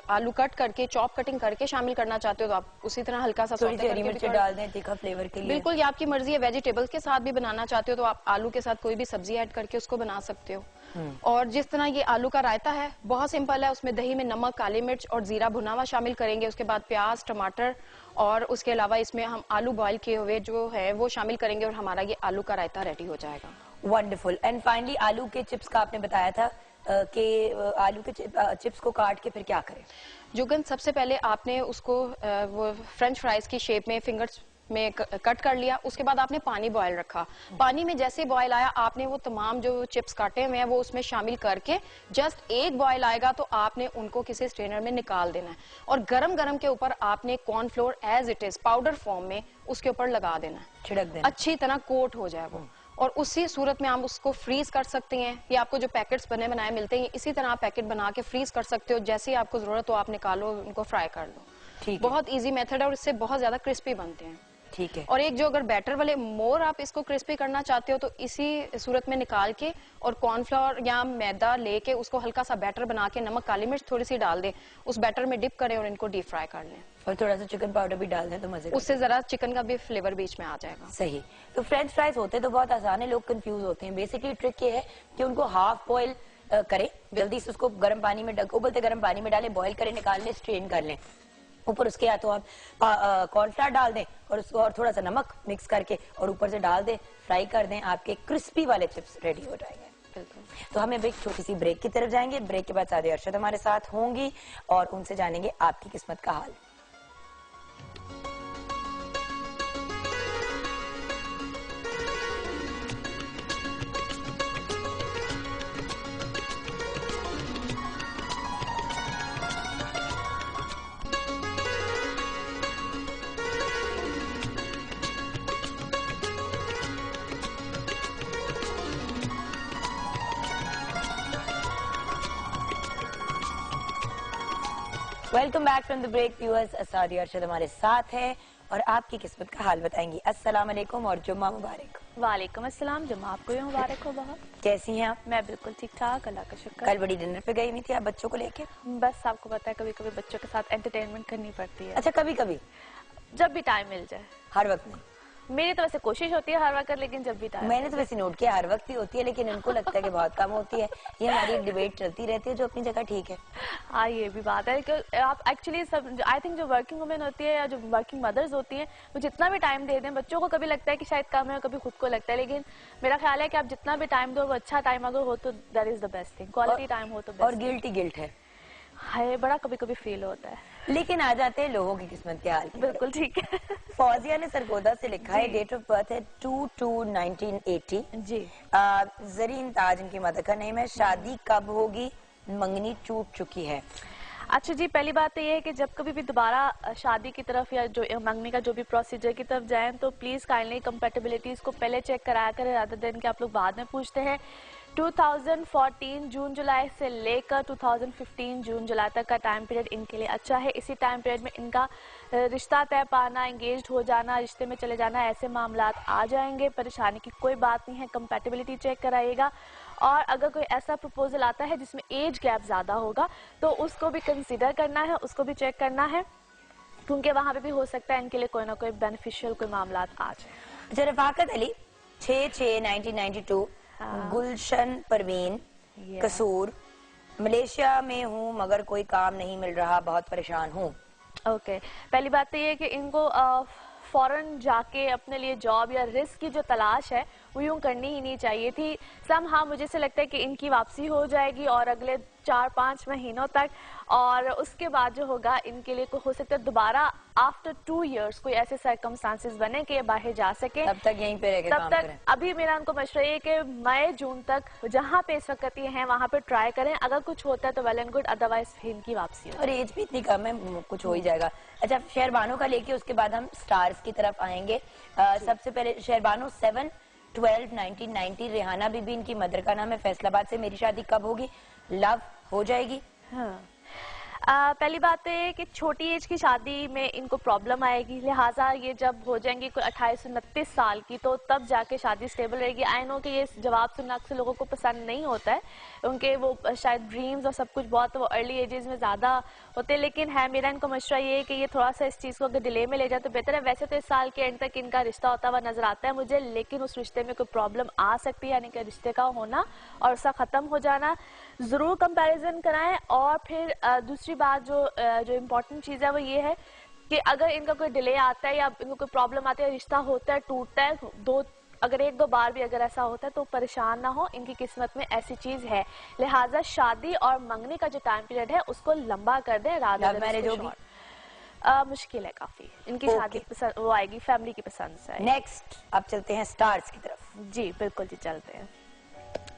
आलू कट करके, चॉप कटिंग करके शामिल करना चाहते हो तो आप उसी तरह हल्का सा हरी मिर्च डाल दें तीखा फ्लेवर के लिए। बिल्कुल, ये आपकी मर्जी है। वेजिटेबल्स के साथ भी बनाना चाहते हो तो आप आलू के साथ कोई भी सब्जी ऐड करके उसको बना सकते हो। और जिस तरह ये आलू का रायता है बहुत सिंपल है, उसमें दही में नमक, काली मिर्च और जीरा भुना हुआ शामिल करेंगे। उसके बाद प्याज, टमाटर और उसके अलावा इसमें हम आलू बॉईल किए हुए जो है वो शामिल करेंगे और हमारा ये आलू का रायता रेडी हो जाएगा। वंडरफुल। एंड फाइनली आलू के चिप्स का आपने बताया था कि आलू के चिप्स को काट के फिर क्या करें? जुगन, सबसे पहले आपने उसको वो फ्रेंच फ्राइज की शेप में फिंगर्स में कट कर लिया। उसके बाद आपने पानी बॉयल रखा। पानी में जैसे बॉयल आया आपने वो तमाम जो चिप्स काटे हुए हैं वो उसमें शामिल करके जस्ट एक बॉयल आएगा तो आपने उनको किसी स्ट्रेनर में निकाल देना है और गरम गरम के ऊपर आपने cornflour as it is powder form में उसके ऊपर लगा देना है, छिड़क देना, अच्छी तरह कोट हो जाए वो। और उसी सूरत में आप उसको फ्रीज कर सकते हैं। ये आपको जो पैकेट्स बने बनाए मिलते हैं इसी तरह आप पैकेट बना के फ्रीज कर सकते हो। जैसे ही आपको जरूरत हो आप निकालो, उनको फ्राई कर लो। ठीक, बहुत इजी मेथड है और इससे बहुत ज्यादा क्रिस्पी बनते हैं। ठीक है। और एक जो अगर बैटर वाले मोर आप इसको क्रिस्पी करना चाहते हो तो इसी सूरत में निकाल के और कॉर्नफ्लोर या मैदा लेके उसको हल्का सा बैटर बना के नमक, काली मिर्च थोड़ी सी डाल दें, उस बैटर में डिप करें और इनको डीप फ्राई कर लें। और थोड़ा सा चिकन पाउडर भी डाल दें तो मजे, उससे जरा चिकन का भी फ्लेवर बीच में आ जाएगा। सही। तो फ्रेंच फ्राइज होते तो बहुत आसान है, लोग कंफ्यूज होते हैं। बेसिकली ट्रिक ये है कि उनको हाफ बॉयल करें, जल्दी से उसको गर्म पानी में उबलते गर्म पानी में डालें, बॉयल करें, निकाल लें, स्ट्रेन कर लें। ऊपर उसके या तो आप कॉर्नफ्लावर डाल दें और उसको और थोड़ा सा नमक मिक्स करके और ऊपर से डाल दें, फ्राई कर दें, आपके क्रिस्पी वाले चिप्स रेडी हो जाएंगे। तो हम एक छोटी सी ब्रेक की तरफ जाएंगे। ब्रेक के बाद सादी अरशद हमारे साथ होंगी और उनसे जानेंगे आपकी किस्मत का हाल। Welcome back from the break viewers. असादी अरशद हमारे साथ है और आपकी किस्मत का हाल बताएंगी। अस्सलाम वालेकुम और जुम्मा मुबारक। वालेकुम अस्सलाम, जुम्मा आपको भी मुबारक हो। बहुत कैसी हैं आप? मैं बिल्कुल ठीक ठाक, अल्लाह का शुक्र। कल बड़ी डिनर पे गई हुई थी आप बच्चों को लेके? बस आपको पता है कभी कभी बच्चों के साथ एंटरटेनमेंट करनी पड़ती है। अच्छा, कभी कभी? जब भी टाइम मिल जाए। हर वक्त नहीं? मेरी तो वैसे कोशिश होती है हर वक्त, लेकिन जब भी टाइम। मैंने तो वैसे नोट किया हर वक्त ही होती है, लेकिन इनको लगता है कि बहुत कम होती है। ये हमारी एक डिबेट चलती रहती है जो अपनी जगह ठीक है। हाँ, ये भी बात है कि आप एक्चुअली सब, आई थिंक जो वर्किंग वुमेन होती है या जो वर्किंग मदर्स होती हैं, वो जितना भी टाइम दे दें बच्चों को, कभी लगता है कि शायद कम है, कभी खुद को लगता है, लेकिन मेरा ख्याल है कि आप जितना भी टाइम दो वो अच्छा टाइम अगर हो तो that is the best thing. Quality time हो तो बेस्ट। और गिल्ट है बड़ा कभी कभी फील होता है। लेकिन आ जाते हैं लोगों की किस्मत के हाल की। बिल्कुल ठीक है। फौजिया ने सरगोदा से लिखा है, डेट ऑफ बर्थ है 2/2/1980 जी। जरीन ताज इनकी मदर का नेम है। शादी कब होगी? मंगनी टूट चुकी है। अच्छा जी, पहली बात तो ये है कि जब कभी भी दोबारा शादी की तरफ या जो मंगनी का जो भी प्रोसीजर की तरफ जाएं तो प्लीज काइंडली कंपैटिबिलिटीज को पहले चेक कराया करें, रादर देन कि आप लोग बाद में पूछते हैं। 2014 जून जुलाई से लेकर 2015 जून जुलाई तक का टाइम पीरियड इनके लिए अच्छा है। इसी टाइम पीरियड में इनका रिश्ता तय पाना, एंगेज्ड हो जाना, रिश्ते में चले जाना, ऐसे मामलात आ जाएंगे। परेशानी की कोई बात नहीं है, कंपैटिबिलिटी चेक कराइएगा। और अगर कोई ऐसा प्रपोजल आता है जिसमें एज गैप ज़्यादा होगा तो उसको भी कंसीडर करना है, उसको भी चेक करना है, क्योंकि वहाँ पे भी हो सकता है इनके लिए कोई ना कोई बेनिफिशियल कोई मामलात आ जाए। अच्छा, रफाकत अली 6/6/1992, गुलशन परवीन, कसूर, मलेशिया में हूँ मगर कोई काम नहीं मिल रहा, बहुत परेशान हूँ। ओके, पहली बात तो ये है कि इनको फॉरेन जाके अपने लिए जॉब या रिस्क की जो तलाश है वो यूं करनी ही नहीं चाहिए थी। हाँ, मुझे से लगता है कि इनकी वापसी हो जाएगी और अगले 4-5 महीनों तक, और उसके बाद जो होगा इनके लिए हो सकता है दोबारा आफ्टर 2 इयर्स कोई ऐसे सर्कमस्टांसेस बने कि ये बाहर जा सके। तब तक यहीं पे रह के काम करें। अभी मेरा उनको मशवरा ये कि मई जून तक जहाँ पे इस वक्त ये हैं वहाँ पे ट्राई करें। अगर कुछ होता है तो वेल एंड गुड, अदरवाइज इनकी वापसी हो। और एज भी इतनी कम है, कुछ हो ही जाएगा। अच्छा, शहरबानो का लेके उसके बाद हम स्टार्स की तरफ आएंगे। सबसे पहले शहरबानो 7/12/1990, रेहाना बीबी इनकी मदर का नाम है, फैसलाबाद से। मेरी शादी कब होगी? लव हो जाएगी। हाँ। पहली बात तो ये कि छोटी एज की शादी में इनको प्रॉब्लम आएगी, लिहाजा ये जब हो जाएंगी कोई 28-29 साल की तो तब जाके शादी स्टेबल रहेगी। आई नो कि ये जवाब सुनना अक्सर लोगों को पसंद नहीं होता है, उनके वो शायद ड्रीम्स और सब कुछ बहुत वो अर्ली एजेस में ज़्यादा होते हैं, लेकिन है मेरा इनको मशवरा ये है कि ये थोड़ा सा इस चीज़ को अगर डिले में ले जाए तो बेहतर है। वैसे तो इस साल के एंड तक इनका रिश्ता होता हुआ नजर आता है मुझे, लेकिन उस रिश्ते में कोई प्रॉब्लम आ सकती है, यानी कि रिश्ते का होना और उसका ख़त्म हो जाना। ज़रूर कंपैरिजन कराएं। और फिर दूसरी बात जो इम्पोर्टेंट चीज़ है वो ये है कि अगर इनका कोई डिले आता है या इनको कोई प्रॉब्लम आती है, रिश्ता होता है, टूटता है, अगर 1-2 बार भी अगर ऐसा होता है तो परेशान ना हो, इनकी किस्मत में ऐसी चीज है। लिहाजा शादी और मंगनी का जो टाइम पीरियड है उसको लंबा कर दें। लव मैरिज होगी? मुश्किल है काफी, इनकी शादी पसंद वो आएगी फैमिली की पसंद से। नेक्स्ट अब चलते हैं स्टार्स की तरफ। जी बिल्कुल जी, चलते हैं।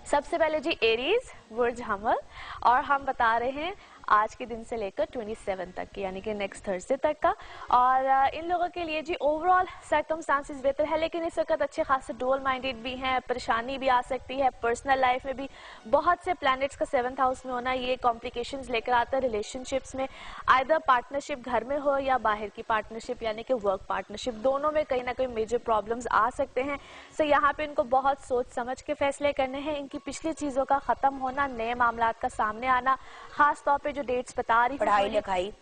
सबसे पहले जी एरीज, बुर्ज हमल, और हम बता रहे हैं आज के दिन से लेकर 27 तक की, यानी कि नेक्स्ट थर्सडे तक का। और इन लोगों के लिए जी ओवरऑल सर्कमस्टांसेस बेहतर है, लेकिन इस वक्त अच्छे खासे डुअल माइंडेड भी हैं, परेशानी भी आ सकती है। पर्सनल लाइफ में भी बहुत से प्लैनेट्स का 7th हाउस में होना ये कॉम्प्लिकेशंस लेकर आता है रिलेशनशिप्स में, आइदर पार्टनरशिप घर में हो या बाहर की पार्टनरशिप यानी कि वर्क पार्टनरशिप, दोनों में कहीं ना कहीं मेजर प्रॉब्लम्स आ सकते हैं। सो यहाँ पे इनको बहुत सोच समझ के फैसले करने हैं। इनकी पिछली चीजों का खत्म होना, नए मामलात का सामने आना, खास तौर पे जो डेट्स बता रही पढ़ाई लिखाई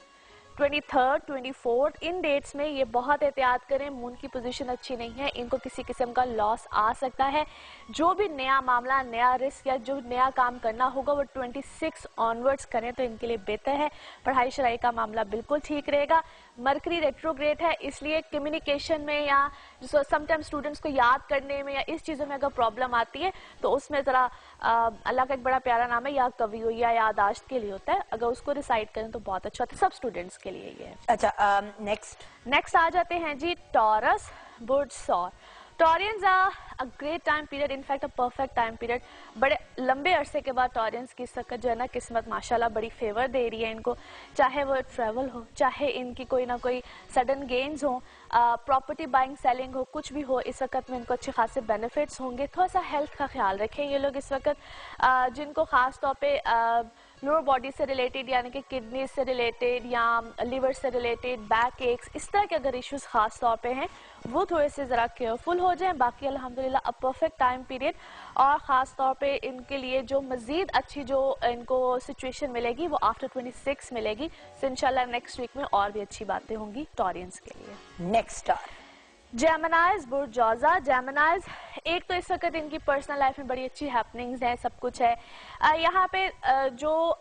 23rd 24th इन डेट्स में ये बहुत एहतियात करें। मून की पोजीशन अच्छी नहीं है, इनको किसी किस्म का लॉस आ सकता है। जो भी नया मामला, नया रिस्क या जो नया काम करना होगा वो 26 ऑनवर्ड्स करें तो इनके लिए बेहतर है। पढ़ाई शराई का मामला बिल्कुल ठीक रहेगा। मरकरी रेट्रोग्रेड है, इसलिए कम्युनिकेशन में या समटाइम स्टूडेंट्स को याद करने में या इस चीज़ों में अगर प्रॉब्लम आती है तो उसमें ज़रा अल्लाह का एक बड़ा प्यारा नाम है या कवि हो या यादाश्त के लिए होता है, अगर उसको रिसाइड करें तो बहुत अच्छा होता है, सब स्टूडेंट्स के लिए ये है। अच्छा, नेक्स्ट आ जाते हैं जी टॉरस, बुर्ज सौर। Taureans a great time period, in fact a perfect time period. बड़े लंबे अरसे के बाद टॉरियंस की सकत जो है ना किस्मत माशाल्लाह बड़ी फेवर दे रही है इनको, चाहे वो ट्रैवल हो, चाहे इनकी कोई ना कोई सडन गेन्स हो, प्रॉपर्टी बाइंग सेलिंग हो, कुछ भी हो, इस वक्त में इनको अच्छे खासे बेनिफिट्स होंगे। थोड़ा सा हेल्थ का ख्याल रखें ये लोग इस वक्त, जिनको खास तौर पे लोअर बॉडी से रिलेटेड यानी कि किडनी से रिलेटेड या लिवर से रिलेटेड, बैक एक्स, इस तरह के अगर इश्यूज खास तौर पे हैं वो थोड़े से ज़रा केयरफुल हो जाएं। बाकी अल्हम्दुलिल्लाह अ परफेक्ट टाइम पीरियड, और ख़ास तौर पे इनके लिए जो मज़ीद अच्छी जो इनको सिचुएशन मिलेगी वो आफ्टर 26 मिलेगी। सो इंशाल्लाह नेक्स्ट वीक में और भी अच्छी बातें होंगी टॉरियंस के लिए। नेक्स्ट स्टार जेमिनाइज बुर्ज जौज़ा। जेमिनाइज, एक तो इस वक्त इनकी पर्सनल लाइफ में बड़ी अच्छी हैपनिंग्स हैं, सब कुछ है। यहाँ पे जो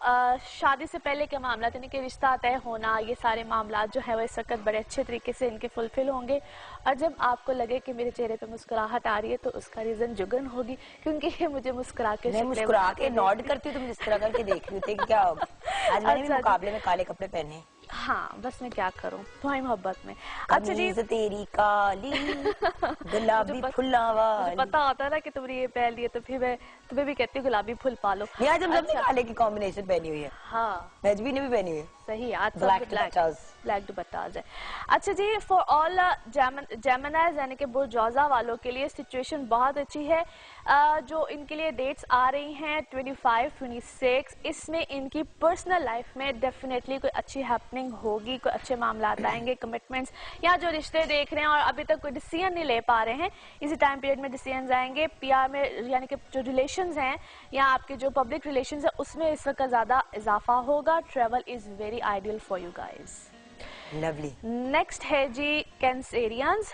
शादी से पहले के मामला यानी कि रिश्ता तय होना, ये सारे मामला जो है वो इस वक्त बड़े अच्छे तरीके से इनके फुलफिल होंगे। और जब आपको लगे कि मेरे चेहरे पे मुस्कुराहट आ रही है तो उसका रीज़न जुगन होगी, क्योंकि ये मुझे मुस्कुरा के नॉड करती हूँ, तुम जिस तरह करके देख रही थी कि क्या होगा। आज मैंने भी मुकाबले में काले कपड़े पहने। हाँ, बस मैं क्या करूं तुम्हारी मोहब्बत में। अच्छा जी, तेरी काली गुलाबी फुल्ला वाली। पता होता है ना कि तुमने ये पहन लिए तो फिर मैं तुम्हें भी कहती हूँ गुलाबी फुल पालो। आज हम सबने काले की कॉम्बिनेशन पहनी हुई है। हाँ, नजबी ने भी पहनी हुई है। सही, आज ब्लैक दुपट्टाज है। अच्छा जी, फॉर ऑल जेमिनाइज यानी कि बुर्ज जौज़ा वालों के लिए सिचुएशन बहुत अच्छी है। जो इनके लिए डेट्स आ रही हैं 25, 26, इसमें इनकी पर्सनल लाइफ में डेफिनेटली कोई अच्छी हैपनिंग होगी, कोई अच्छे मामला आएंगे, कमिटमेंट्स या जो रिश्ते देख रहे हैं और अभी तक कोई डिसीजन नहीं ले पा रहे हैं, इसी टाइम पीरियड में डिसीजन आएंगे। पीआर में यानी कि जो रिलेशंस हैं या आपके जो पब्लिक रिलेशंस हैं उसमें इस वक्त ज़्यादा इजाफा होगा। Travel is very ideal for you guys. Lovely. Next है जी कैंसेरियंस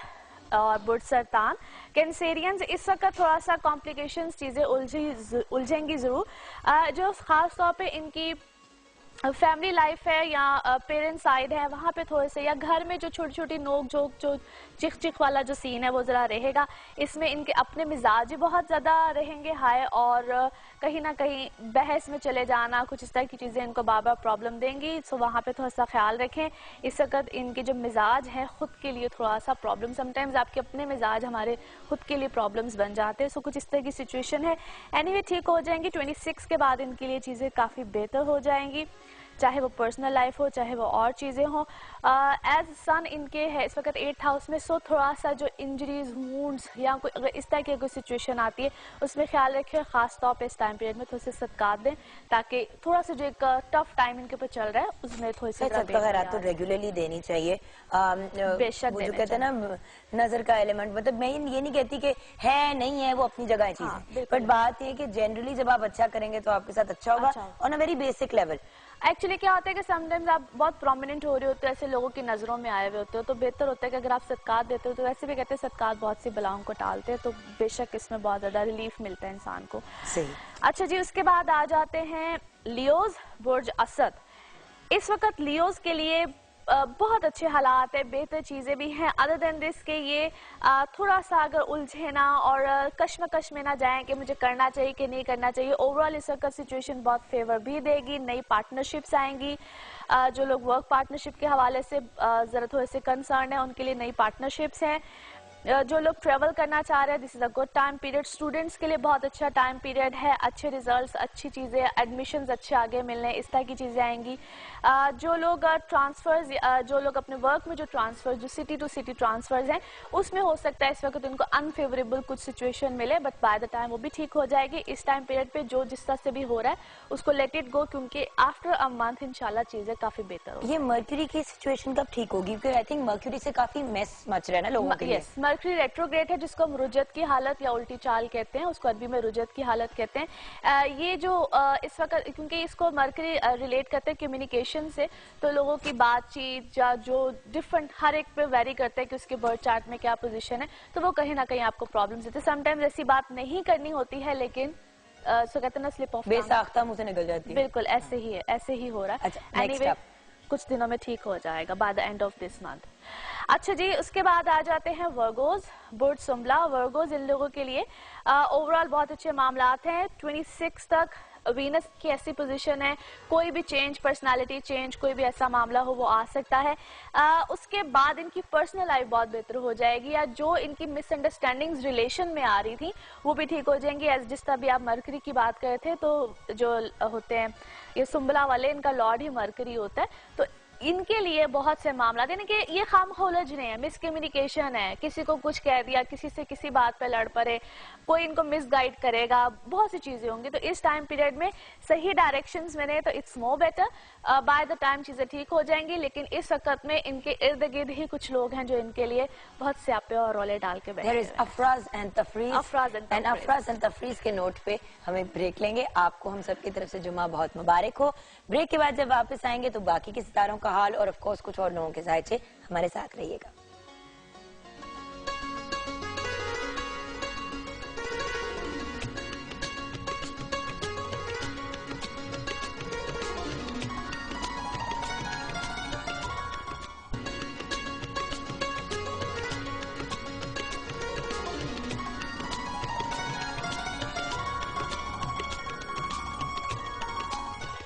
और बुर्ज सरतान। कैंसेरियंस इस वक्त थोड़ा सा कॉम्प्लिकेशंस, चीज़ें उलझेंगी ज़रूर। जो ख़ास तौर पे इनकी फैमिली लाइफ है या पेरेंट साइड है, वहाँ पे थोड़े से या घर में जो छोटी छोटी नोक झोंक, जो चिख चिख वाला जो सीन है वो ज़रा रहेगा। इसमें इनके अपने मिजाज ही बहुत ज़्यादा रहेंगे हाई, और कहीं ना कहीं बहस में चले जाना, कुछ इस तरह की चीज़ें इनको बार बार प्रॉब्लम देंगी। सो वहाँ पे थोड़ा सा ख्याल रखें। इस वक्त इनके जो मिजाज हैं ख़ुद के लिए थोड़ा सा प्रॉब्लम, समटाइम्स आपके अपने मिजाज हमारे खुद के लिए प्रॉब्लम्स बन जाते हैं। सो कुछ इस तरह की सिचुएशन है। एनीवे ठीक हो जाएंगी। 26 के बाद इनके लिए चीज़ें काफ़ी बेहतर हो जाएंगी, चाहे वो पर्सनल लाइफ हो चाहे वो और चीज़ें हों। एज सन इनके है इस वक्त 8th हाउस में। सो थोड़ा सा जो इंजरीज, वुंड्स या कोई अगर इस तरह की कोई सिचुएशन आती है उसमें ख्याल रखें। ख़ास तौर पे इस टाइम पीरियड में थोड़े से सदकात दें, ताकि थोड़ा सा जो एक टफ टाइम इनके ऊपर चल रहा है उसमें थोड़ी सी खैरात तो रेगुलरली देनी चाहिए। बेशक जो कहते हैं ना नजर का एलिमेंट, मतलब मैं ये नहीं कहती कि है नहीं है, वो अपनी जगह है चीजें, बट बात ये है कि जनरली जब आप अच्छा करेंगे तो आपके साथ अच्छा होगा on a very basic level. Actually क्या होता है कि समटाइम्स आप बहुत प्रोमिनेंट हो रहे होते हो, ऐसे लोगों की नज़रों में आए हुए होते हो, तो बेहतर होता है कि अगर आप सदकात देते हो, तो वैसे भी कहते हैं सदकात बहुत सी बलाओं को टालते हैं, तो बेशक इसमें बहुत ज़्यादा रिलीफ मिलता है इंसान को। सही। अच्छा जी, उसके बाद आ जाते हैं लियोज बुर्ज असद। इस वक्त लियोज के लिए बहुत अच्छे हालात है, बेहतर चीज़ें भी हैं। अदर देन दिस के ये थोड़ा सा अगर उलझे ना और कश्मकश में ना जाएं कि मुझे करना चाहिए कि नहीं करना चाहिए। ओवरऑल इस वक्त सिचुएशन बहुत फेवर भी देगी। नई पार्टनरशिप्स आएंगी। जो लोग वर्क पार्टनरशिप के हवाले से ज़रा थोड़े से कंसर्न है उनके लिए नई पार्टनरशिप्स हैं। जो लोग ट्रेवल करना चाह रहे हैं, this is a good time period. Students के लिए बहुत अच्छा टाइम पीरियड है। अच्छे रिजल्ट्स, अच्छी चीज़ें, एडमिशन्स अच्छे आगे मिलने, इस तरह की चीज़ें आएंगी। जो लोग ट्रांसफर्स, जो लोग अपने वर्क में जो ट्रांसफर, जो सिटी टू सिटी ट्रांसफर्स हैं, उसमें हो सकता है इस वक्त उनको अनफेवरेबल कुछ सिचुएशन मिले, बट बाय द टाइम वो भी ठीक हो जाएगी। इस टाइम पीरियड पे जो जिस तरह से भी हो रहा है उसको लेट इट गो, क्योंकि आफ्टर अ मंथ इंशाल्लाह चीज़ें काफ़ी बेहतर होगी। ये मर्क्यूरी की सिचुएशन कब ठीक होगी? क्योंकि आई थिंक मर्क्यूरी से काफी मेस मच रहा है ना लोगों के लिए। मर्क्यूरी रेट्रोग्रेड है, जिसको हम रुजत की हालत या उल्टी चाल कहते हैं, उसको अरबी में रुजत की हालत कहते हैं। ये जो इस वक्त, क्योंकि इसको मर्क्यूरी रिलेट करते हैं कम्युनिकेशन से, तो लोगों की बातचीत या जो डिफरेंट हर एक पे वेरी करता है कि उसके बर्थ चार्ट में क्या पोजीशन है, तो वो कहीं ना कहीं आपको प्रॉब्लम्स देते हैं। समटाइम्स ऐसी बात नहीं करनी होती है, लेकिन सो कहते हैं ना स्लिप ऑफ बेसाख्ता मुंह से निकल जाती है। बिल्कुल ऐसे ही है, ऐसे ही हो रहा है। अच्छा, एनीवे कुछ दिनों में ठीक हो जाएगा by the end of this month. अच्छा जी, उसके बाद आ जाते हैं वर्गोज बुर्ज सुम्बला। वर्गोज इन लोगों के लिए ओवरऑल बहुत अच्छे मामलात हैं। 26 तक वीनस की ऐसी पोजीशन है, कोई भी चेंज, पर्सनालिटी चेंज, कोई भी ऐसा मामला हो वो आ सकता है। उसके बाद इनकी पर्सनल लाइफ बहुत बेहतर हो जाएगी, या जो इनकी मिसअंडरस्टैंडिंग्स रिलेशन में आ रही थी वो भी ठीक हो जाएंगी। एज जिस तरह भी आप मरकरी की बात कर रहे थे, तो जो होते हैं ये सुम्बला वाले, इनका लॉर्ड ही मरकरी होता है, तो इनके लिए बहुत से मामला, यानी कि ये खामखोलजने है, मिसकम्युनिकेशन है, किसी को कुछ कह दिया, किसी से किसी बात पे लड़ पड़े, कोई इनको मिसगाइड करेगा, बहुत सी चीजें होंगी। तो इस टाइम पीरियड में सही डायरेक्शंस में तो it's more better, by the time चीजें ठीक हो जाएंगी। लेकिन इस वक्त में इनके इर्द गिर्द ही कुछ लोग हैं जो इनके लिए बहुत स्यापे और रोले डाल के बैठे हैं। अफराज एंड तफरीज के नोट पे हमें ब्रेक लेंगे। आपको हम सबकी तरफ से जुम्मा बहुत मुबारक हो। ब्रेक के बाद जब वापस आएंगे तो बाकी के सितारों का हाल और ऑफ कोर्स कुछ और लोगों के जायचे, हमारे साथ रहिएगा।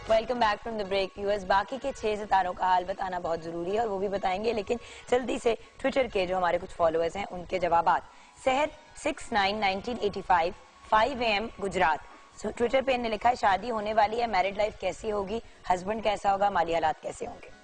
Welcome back from the break viewers. बाकी के 6 सितारों का हाल बताना बहुत जरूरी है और वो भी बताएंगे, लेकिन जल्दी से ट्विटर के जो हमारे कुछ फॉलोअर्स हैं उनके जवाबात। सहर 691985 5 AM गुजरात, ट्विटर पे इन्होंने लिखा है शादी होने वाली है, मैरिड लाइफ कैसी होगी, हस्बैंड कैसा होगा, माली हालात कैसे होंगे।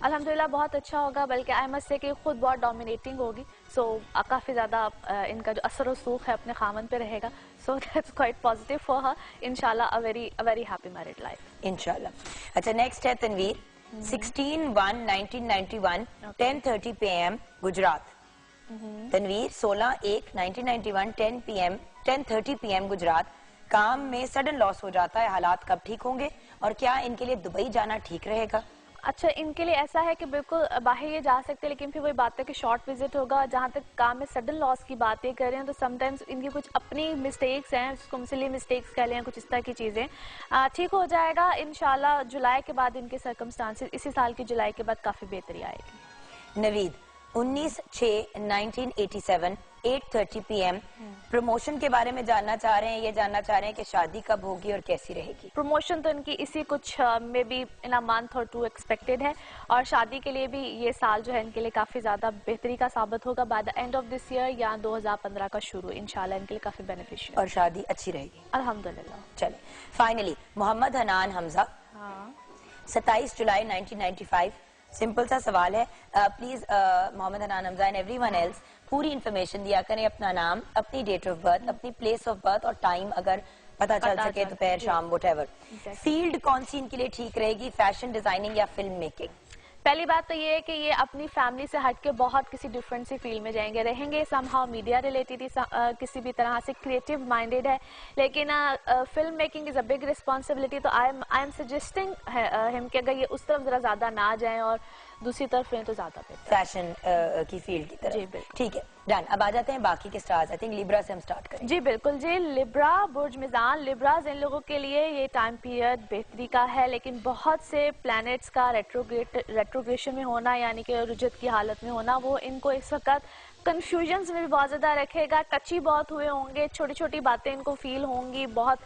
अल्हम्दुलिल्लाह बहुत अच्छा होगा, बल्कि आई मस्ट से कि खुद बहुत डोमिनेटिंग होगी। सो काफ़ी ज़्यादा इनका जो असर सूख है अपने खामन पे रहेगा। So that's quite positive for her. इंशाल्लाह a very happy married life इंशाल्लाह। अच्छा, नेक्स्ट है तनवीर 16/1/1991 10:30 PM गुजरात। तनवीर 16/1/1991 10:30 PM गुजरात। काम में सडन लॉस हो जाता है, हालात कब ठीक होंगे और क्या इनके लिए दुबई जाना ठीक रहेगा? अच्छा, इनके लिए ऐसा है कि बिल्कुल बाहर ये जा सकते हैं, लेकिन फिर वही बात है कि शॉर्ट विजिट होगा। जहाँ तक काम में सडन लॉस की बातें कर रहे हैं तो समटाइम्स इनकी कुछ अपनी मिस्टेक्स हैं, उसको सिली मिस्टेक्स कह लें, कुछ इस तरह की चीज़ें। ठीक हो जाएगा इंशाल्लाह। जुलाई के बाद इनके सर्कमस्टांसेस, इसी साल की जुलाई के बाद काफ़ी बेहतरी आएगी। नवीद 19/6/1987 8:30 PM प्रमोशन के बारे में जानना चाह रहे हैं। ये जानना चाह रहे हैं कि शादी कब होगी और कैसी रहेगी। प्रमोशन तो इनकी इसी कुछ में भी इन अ मंथ और 2 एक्सपेक्टेड है, और शादी के लिए भी ये साल जो है इनके लिए काफी ज्यादा बेहतरी का साबित होगा। By the end of this year या 2015 का शुरू इंशाल्लाह इनके लिए काफी बेनिफिशियल और शादी अच्छी रहेगी अल्हम्दुलिल्लाह। चले फाइनली मोहम्मद हनान हमजा 27 जुलाई 1995। सिंपल सा सवाल है, please Mohammad Hanan Hamza and everyone else पूरी इन्फॉर्मेशन दिया करें, अपना नाम, अपनी डेट ऑफ बर्थ, अपनी प्लेस ऑफ बर्थ और टाइम अगर पता चल सके, दोपहर शाम व्हाटएवर। फील्ड कौन सी इनके लिए ठीक रहेगी, फैशन डिजाइनिंग या फिल्म मेकिंग? पहली बात तो ये है कि ये अपनी फैमिली से हट के बहुत किसी डिफरेंट सी फील्ड में जाएंगे, रहेंगे समहाउ मीडिया रिलेटेड, किसी भी तरह से क्रिएटिव माइंडेड है, लेकिन film making is a big responsibility. तो आई एम सजेस्टिंग हिम कि अगर ये उस तरफ जरा ज्यादा ना जाएं और दूसरी तरफ हैं तो ज्यादा बेहतर, फैशन की फील्ड की तरफ। जी बिल्कुल, ठीक है, डन। अब आ जाते हैं बाकी के स्टार्स। आई थिंक लिब्रा से हम स्टार्ट करें। जी बिल्कुल जी। लिब्रा, बुर्ज मिजान, लिब्राज इन लोगों के लिए ये टाइम पीरियड बेहतरी का है, लेकिन बहुत से प्लैनेट्स का रेट्रोग्रेशन में होना, यानी कि रुजत की हालत में होना, वो इनको इस वक्त कंफ्यूजन्स में भी बहुत ज़्यादा रखेगा। टची बहुत हुए होंगे, छोटी छोटी बातें इनको फील होंगी, बहुत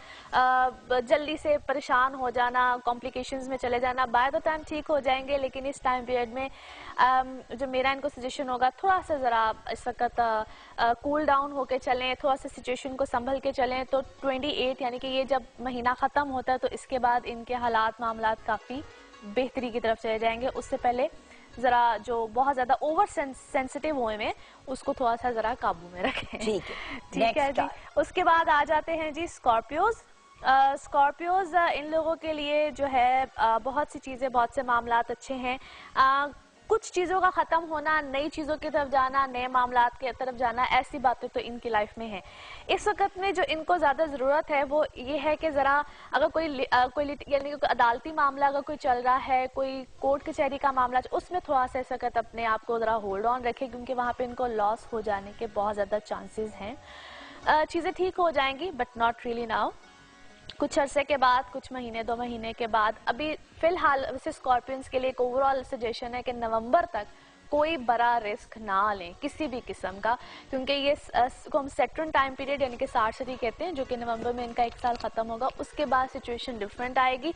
जल्दी से परेशान हो जाना, कॉम्प्लिकेशंस में चले जाना। बाय द टाइम ठीक हो जाएंगे, लेकिन इस टाइम पीरियड में जो मेरा इनको सजेशन होगा, थोड़ा सा ज़रा इस वक्त कूल डाउन होकर चलें, थोड़ा सा सिचुएशन को संभल के चलें। तो 28 यानी कि ये जब महीना ख़त्म होता है तो इसके बाद इनके हालात मामलात काफ़ी बेहतरी की तरफ चले जाएंगे। उससे पहले जरा जो बहुत ज्यादा ओवर सेंसिटिव हुए में उसको थोड़ा सा जरा काबू में रखें। ठीक है जी। उसके बाद आ जाते हैं जी स्कॉर्पियोज। स्कॉर्पियोज इन लोगों के लिए जो है बहुत सी चीजें, बहुत से मामलात अच्छे हैं। कुछ चीज़ों का ख़त्म होना, नई चीज़ों की तरफ जाना, नए मामलात की तरफ जाना, ऐसी बातें तो इनकी लाइफ में है। इस वक्त में जो इनको ज़्यादा ज़रूरत है वो ये है कि ज़रा अगर कोई यानी कि अदालती मामला अगर कोई चल रहा है, कोई कोर्ट कचहरी का मामला, उसमें थोड़ा सा इस वक्त अपने आप को ज़रा होल्ड ऑन रखे, क्योंकि वहाँ पे इनको लॉस हो जाने के बहुत ज़्यादा चांसेस हैं। चीज़ें ठीक हो जाएंगी बट नॉट रियली नाउ, कुछ अरसे के बाद, कुछ महीने 2 महीने के बाद। अभी फिलहाल वैसे स्कॉर्पियंस के लिए एक ओवरऑल सजेशन है कि नवंबर तक कोई बड़ा रिस्क ना लें किसी भी किस्म का, क्योंकि ये को हम सेट्रन टाइम पीरियड यानी कि सार्सरी कहते हैं, जो कि नवंबर में इनका 1 साल खत्म होगा। उसके बाद सिचुएशन डिफरेंट आएगी।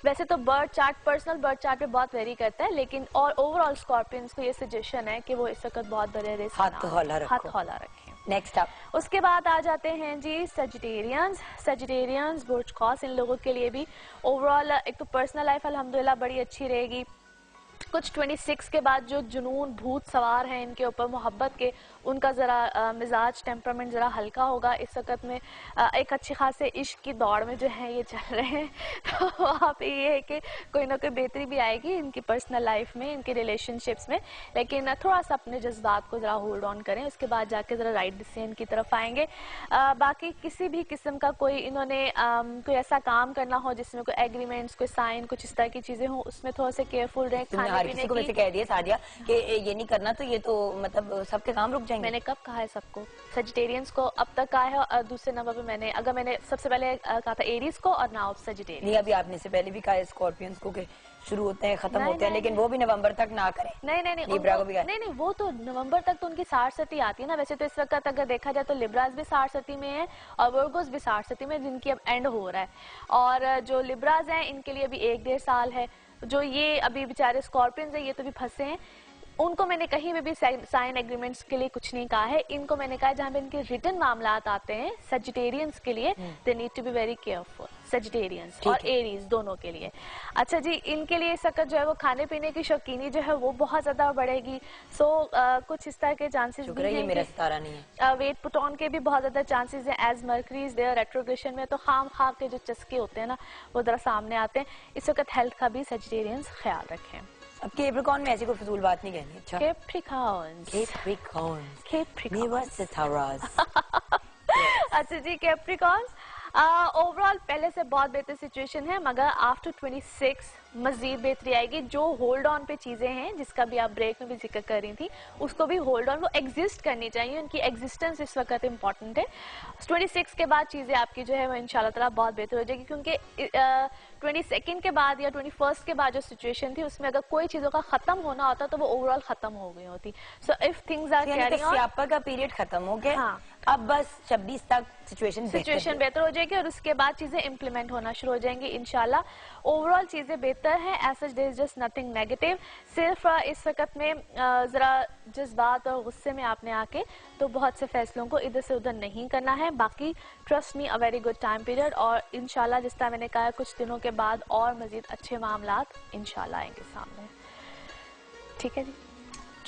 वैसे तो birth chart, personal birth chart पे बहुत वेरी करता है, लेकिन और ओवरऑल स्कॉर्पियंस को ये सजेशन है कि वो इस वक्त बहुत बड़े रिस्क हाथ हौला रखें। नेक्स्ट अप, उसके बाद आ जाते हैं जी सजिटेरियंस, बुर्ज कौस। इन लोगों के लिए भी ओवरऑल एक तो पर्सनल लाइफ अल्हम्दुलिल्लाह बड़ी अच्छी रहेगी, कुछ 26 के बाद जो जुनून भूत सवार हैं इनके ऊपर मोहब्बत के, उनका ज़रा मिजाज टेम्परामेंट ज़रा हल्का होगा इस वक्त में। एक अच्छी खासे इश्क की दौड़ में जो है ये चल रहे हैं, तो वहाँ पे ये है कि कोई ना कोई बेहतरी भी आएगी इनकी पर्सनल लाइफ में, इनके रिलेशनशिप्स में, लेकिन थोड़ा सा अपने जज्बात को ज़रा होल्ड ऑन करें, उसके बाद जाके ज़रा राइट डिसीजन की तरफ आएंगे। बाकी किसी भी किस्म का कोई इन्होंने कोई ऐसा काम करना हो जिसमें कोई एग्रीमेंट्स, कोई साइन, कुछ इस तरह की चीज़ें हों, उसमें थोड़ा सा केयरफुल रहें। खाने पीने को वैसे कह दिया सादिया कि ये नहीं करना, तो ये तो मतलब सबके काम रुक जाएंगे। मैंने कब कहा है सबको? सजिटेरियंस को अब तक कहा है, और दूसरे नंबर पे मैंने सबसे पहले कहा था एरीज को, और नाउ सजिटेरियंस। नहीं, अभी आपने से पहले भी कहा है स्कॉर्पियंस को कि शुरू होते हैं खत्म होते हैं, लेकिन वो भी नवंबर तक ना करें। नहीं, लिब्रा को भी नहीं, वो तो नवंबर तक तो उनकी 60 आती है ना। वैसे तो इस वक्त अगर देखा जाए तो लिब्रास भी 60 में है और वर्गोस भी 60 में, जिनकी अब एंड हो रहा है। और जो लिब्रास हैं इनके लिए अभी 1-1.5 साल है। जो ये अभी बेचारे स्कॉर्पियंस हैं, ये तो भी फंसे हैं। उनको मैंने कहीं में भी साइन एग्रीमेंट्स के लिए कुछ नहीं कहा है। इनको मैंने कहा जहाँ पे इनके रिटन मामलात आते हैं सजिटेरियंस के लिए, they need to be very careful, Sagittarians और एरीज दोनों के लिए। अच्छा जी, इनके लिए इस वक्त जो है वो खाने पीने की शौकीनी जो है वो बहुत ज्यादा बढ़ेगी। सो कुछ इस तरह के चांसेस भी हैं, मेरा सितारा नहीं है। वेट पुट ऑन के भी बहुत ज्यादा चांसेस हैं, as Mercury is there retrogression में, तो खाम खा के जो चस्के होते हैं ना वो जरा सामने आते हैं। इस वक्त हेल्थ का भी सजिटेरियंस ख्याल रखें। अब कैप्रिकॉर्न में ऐसी कोई फजूल बात नहीं कहनी। अच्छा, अच्छा जी, कैप्रिकॉर्न ओवरऑल पहले से बहुत बेहतर सिचुएशन है, मगर आफ्टर 26 मजीद बेहतरी आएगी। जो होल्ड ऑन पे चीजें हैं जिसका भी आप ब्रेक में भी जिक्र कर रही थी, उसको भी होल्ड ऑन, वो एग्जिस्ट करनी चाहिए, उनकी एग्जिस्टेंस इस वक्त इंपॉर्टेंट है। 26 के बाद चीजें आपकी जो है वो इंशाल्लाह ताला बहुत बेहतर हो जाएगी, क्योंकि 22 के बाद या 21 के बाद जो सिचुएशन थी उसमें अगर कोई चीजों का खत्म होना होता तो वो ओवरऑल खत्म हो गई होती। So if things are carrying on, स्यापा का पीरियड खत्म हो गया। हाँ। अब बस 26 तक सिचुएशन बेहतर हो जाएगी और उसके बाद चीजें इम्प्लीमेंट होना शुरू हो जाएंगी इंशाल्लाह। ओवरऑल चीजें बेहतर हैं, as such there is just nothing negative. सिर्फ इस वक्त में जरा जज्बात और गुस्से में आपने आके तो बहुत से फैसलों को इधर से उधर नहीं करना है। बाकी trust me, a very good time period, और इंशाल्लाह जिस तरह मैंने कहा कुछ दिनों के बाद और मजीद अच्छे मामलात इंशाल्लाह आएंगे सामने। ठीक है जी,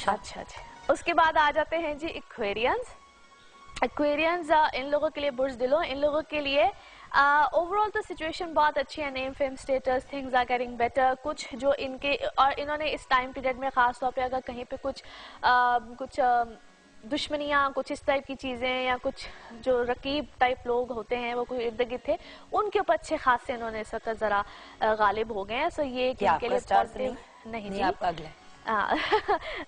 अच्छा जी। उसके बाद आ जाते हैं जी एक्वेरियंस। एक्वेरियंस इन लोगों के लिए बुर्ज दिलो, इन लोगों के लिए ओवरऑल तो सिचुएशन बहुत अच्छी है, name fame status things are getting better. कुछ जो इनके और इन्होंने इस टाइम पीरियड में खास तौर पे अगर कहीं पे कुछ दुश्मनियाँ, कुछ इस टाइप की चीज़ें या कुछ जो रकीब टाइप लोग होते हैं वो कोई इर्द गिर्द थे, उनके ऊपर अच्छे खासे इन्होंने इस वक्त ज़रा गालिब हो गए हैं। सो ये इनके लिए पॉजिटिव नहीं जी, आपका अगला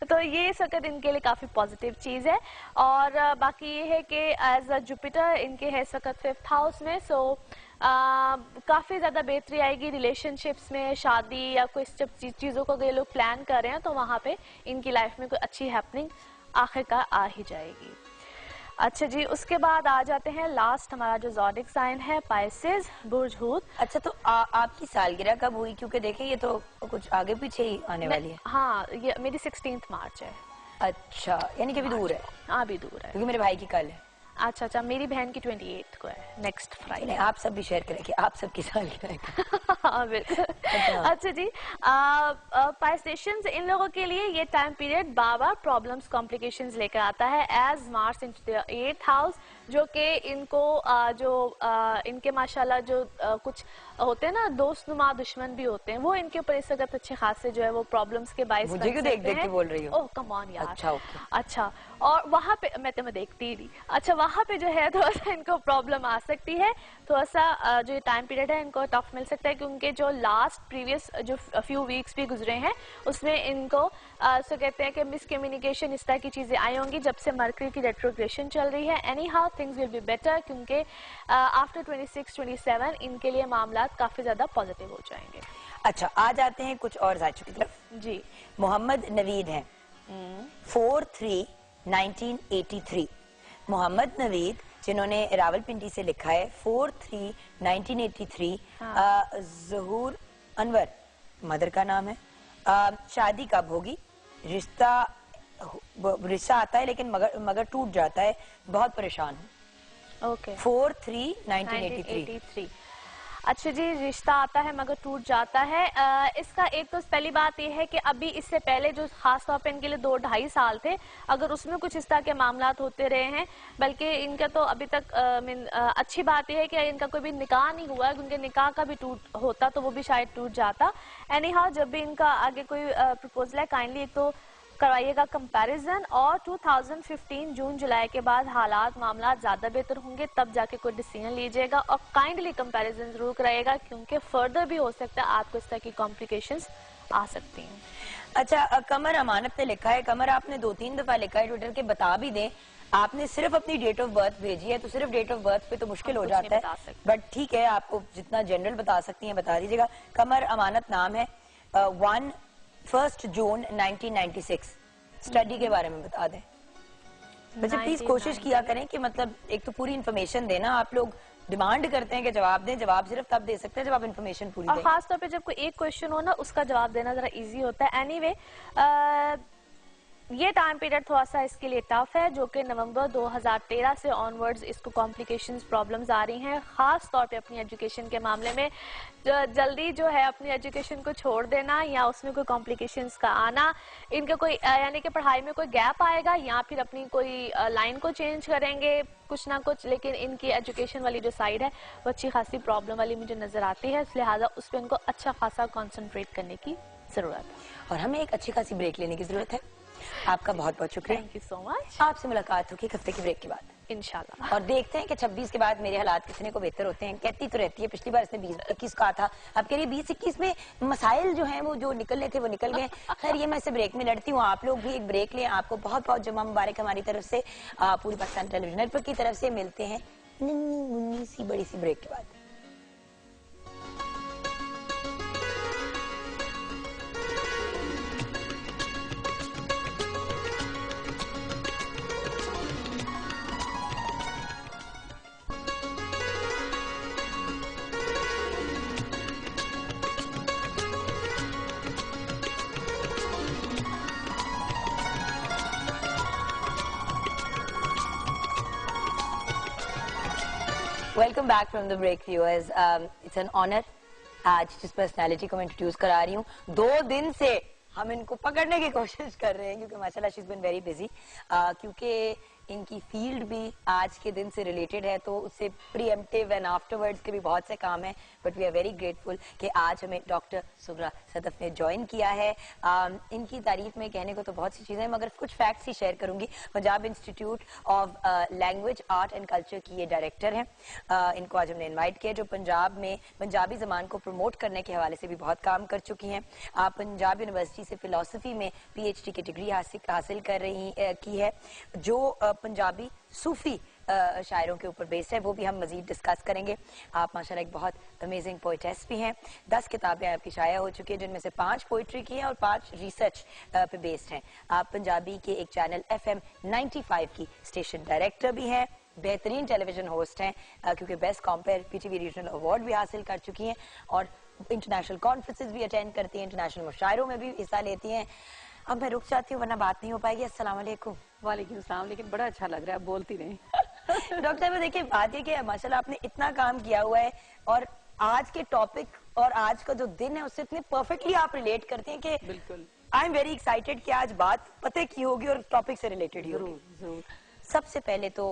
तो ये इस वक्त इनके लिए काफी पॉजिटिव चीज है। और बाकी ये है कि एज अ जुपिटर इनके है इस वक्त 5th हाउस में। सो काफी ज्यादा बेहतरी आएगी रिलेशनशिप्स में, शादी या कोई चीजों को ये लोग प्लान कर रहे हैं तो वहां पे इनकी लाइफ में कोई अच्छी हैपनिंग आखिरकार आ ही जाएगी। अच्छा जी, उसके बाद आ जाते हैं लास्ट हमारा जो ज़ोडिक साइन है पाइसेस, बुर्ज हूत। अच्छा, तो आपकी सालगिरह कब हुई? क्योंकि देखिए ये तो कुछ आगे पीछे ही आने वाली है। हाँ, ये मेरी 16 मार्च है। अच्छा, यानी कि अभी दूर है। हाँ, अभी दूर है, क्योंकि मेरे भाई की कल है। अच्छा, मेरी बहन की 28 को है, नेक्स्ट फ्राइडे। आप सब भी शेयर करेंगे, आप सबकी सालगिरह। हाँ बिल्कुल। अच्छा जी, पाइसेशंस इन लोगों के लिए ये टाइम पीरियड बार प्रॉब्लम्स कॉम्प्लिकेशंस लेकर आता है, as Mars into the 8th house, जो कि इनको इनके माशाल्लाह जो कुछ होते हैं ना दोस्तनुमा दुश्मन भी होते हैं, वो इनके ऊपर इस वक्त अच्छे खासे जो है वो प्रॉब्लम्स के बाइस मुझे क्यों देख के बोल रही हो? ओह कम ऑन यार। अच्छा, और वहाँ पे मैं तुम्हें देखती ही। अच्छा, वहाँ पे जो है थोड़ा सा इनको प्रॉब्लम आ सकती है, थोड़ा सा जो टाइम पीरियड है इनको टफ मिल सकता है, क्योंकि जो लास्ट प्रीवियस जो फ्यू वीक्स भी गुजरे हैं उसमें इनको सो कहते हैं कि मिसकम्युनिकेशन इस तरह की चीजें आई होंगी जब से मरकरी की रेट्रोग्रेशन चल रही है। Any how things will be better, क्योंकि आफ्टर 26-27 इनके लिए मामला काफी ज्यादा पॉजिटिव हो जाएंगे। अच्छा, आ जाते हैं कुछ और जायचों की तरफ जी। मोहम्मद नवीद हैं 4/3/1983। मोहम्मद नवीद जिन्होंने रावलपिंडी से लिखा है 4/3/1983। ज़हूर अनवर मदर का नाम है। शादी कब होगी? रिश्ता आता है लेकिन मगर टूट जाता है, बहुत परेशान हूँ। ओके, 4/3/1983। अच्छा जी, रिश्ता आता है मगर टूट जाता है। इसका एक तो पहली बात यह है कि अभी इससे पहले जो खास तौर पे इनके लिए 2-2.5 साल थे, अगर उसमें कुछ इस तरह के मामलात होते रहे हैं, बल्कि इनका तो अभी तक अच्छी बात यह है कि इनका कोई भी निकाह नहीं हुआ है, उनके निकाह का भी टूट होता तो वो भी शायद टूट जाता। एनी हाउ, जब भी इनका आगे कोई प्रपोजल है, काइंडली एक तो करवाइएगा कंपैरिजन, और 2015 जून जुलाई के बाद हालात मामला ज्यादा बेहतर होंगे, तब जाके कोई डिसीजन लीजिएगा, और काइंडली कंपैरिजन जरूर कराइएगा, क्योंकि फर्दर भी हो सकता है आपको इस तरह की कॉम्प्लिकेशंस आ सकती हैं। अच्छा, कमर अमानत ने लिखा है, कमर आपने 2-3 दफा लिखा है ट्विटर के, बता भी दें आपने सिर्फ अपनी डेट ऑफ बर्थ भेजी है, तो सिर्फ डेट ऑफ बर्थ पे तो मुश्किल हो जाता है, बट ठीक है, आपको जितना जनरल बता सकती हैं बता दीजिएगा। कमर अमानत नाम है। 1 जून 1996 स्टडी के बारे में बता दें। वैसे प्लीज कोशिश किया करें कि मतलब एक तो पूरी इन्फॉर्मेशन देना, आप लोग डिमांड करते हैं कि जवाब दें, जवाब सिर्फ तब दे सकते हैं जब आप इन्फॉर्मेशन पूरी दें। और खास तौर पे जब कोई एक क्वेश्चन हो ना, उसका जवाब देना जरा इजी होता है। एनीवे, ये टाइम पीरियड थोड़ा सा इसके लिए टफ है, जो कि नवंबर 2013 से ऑनवर्ड्स इसको कॉम्प्लिकेशंस प्रॉब्लम्स आ रही हैं, खास तौर पे अपनी एजुकेशन के मामले में। जल्दी जो है अपनी एजुकेशन को छोड़ देना या उसमें कोई कॉम्प्लिकेशंस का आना, इनका कोई यानी कि पढ़ाई में कोई गैप आएगा या फिर अपनी कोई लाइन को चेंज करेंगे कुछ ना कुछ, लेकिन इनकी एजुकेशन वाली जो साइड है वो अच्छी खासी प्रॉब्लम वाली मुझे नजर आती है, लिहाजा उस पर इनको अच्छा खासा कॉन्सेंट्रेट करने की जरूरत है। और हमें एक अच्छी खासी ब्रेक लेने की जरूरत है। आपका बहुत बहुत शुक्रिया, थैंक यू सो मच। आपसे मुलाकात होगी हफ्ते की ब्रेक के बाद इंशाल्लाह, और देखते हैं कि 26 के बाद मेरे हालात कितने को बेहतर होते हैं। कहती तो रहती है, पिछली बार इसने 20-21 कहा था, अब कह रही 20-21 में मसाइल जो हैं वो जो निकलने थे वो निकल गए। खैर, ये मैं इसे ब्रेक में लड़ती हूँ, आप लोग भी एक ब्रेक लें। आपको बहुत बहुत जुम्मा मुबारक हमारी तरफ से, पूरी पाकिस्तान टेलीविजन नेटवर्क की तरफ से। मिलते हैं नन्ही मुन्नी सी बड़ी सी ब्रेक के बाद। Welcome back from the break viewers. It's an honour आज जिस पर्सनालिटी को मैं इंट्रोड्यूस करा रही हूँ, 2 दिन से हम इनको पकड़ने की कोशिश कर रहे हैं क्योंकि माशाल्लाह she is been very busy, क्योंकि इनकी फील्ड भी आज के दिन से रिलेटेड है, तो उससे प्रीएम्प्टिव एंड आफ्टरवर्ड्स के भी बहुत से काम हैं, but we are very grateful कि आज हमें डॉक्टर सुगरा सदफ ने ज्वाइन किया है। इनकी तारीफ में कहने को तो बहुत सी चीजें, मगर कुछ फैक्ट्स ही शेयर करूंगी। Punjab institute of language art and culture की ये डायरेक्टर हैं। इनको आज हमने इन्वाइट किया, जो पंजाब में पंजाबी जबान को प्रमोट करने के हवाले से भी बहुत काम कर चुकी हैं। पंजाब यूनिवर्सिटी से फिलोसफी में PhD की डिग्री हासिल कर रही की है, जो पंजाबी सूफी शायरों के ऊपर बेस्ड है, वो भी हम मजीद डिस्कस करेंगे। आप माशाल्लाह एक बहुत अमेजिंग पोइटेस भी हैं। 10 किताबें आपकी शाया हो चुकी है, जिनमें से 5 पोइट्री की हैं और 5 रिसर्च पे बेस्ड हैं। आप पंजाबी के एक चैनल FM 95 की स्टेशन डायरेक्टर भी हैं, बेहतरीन टेलीविजन होस्ट हैं, क्योंकि best compare PTV regional award भी हासिल कर चुकी हैं, और इंटरनेशनल कॉन्फ्रेंसेज भी अटेंड करती हैं, इंटरनेशनल मुशायरों में भी हिस्सा लेती हैं। अब मैं रुक जाती हूँ वरना बात नहीं हो पाएगी। अस्सलाम वालेकुम। वालेकुम सलाम, लेकिन बड़ा अच्छा लग रहा है, बोलती नहीं। डॉक्टर साहब देखिए, बात ये कि माशाल्लाह आपने इतना काम किया हुआ है, और आज के टॉपिक और आज का जो दिन है उससे इतने परफेक्टली आप रिलेट करते हैं कि बिल्कुल, आई एम वेरी एक्साइटेड कि आज बात पते की होगी और टॉपिक से रिलेटेड ही होगी। जरूर जरूर। सबसे पहले तो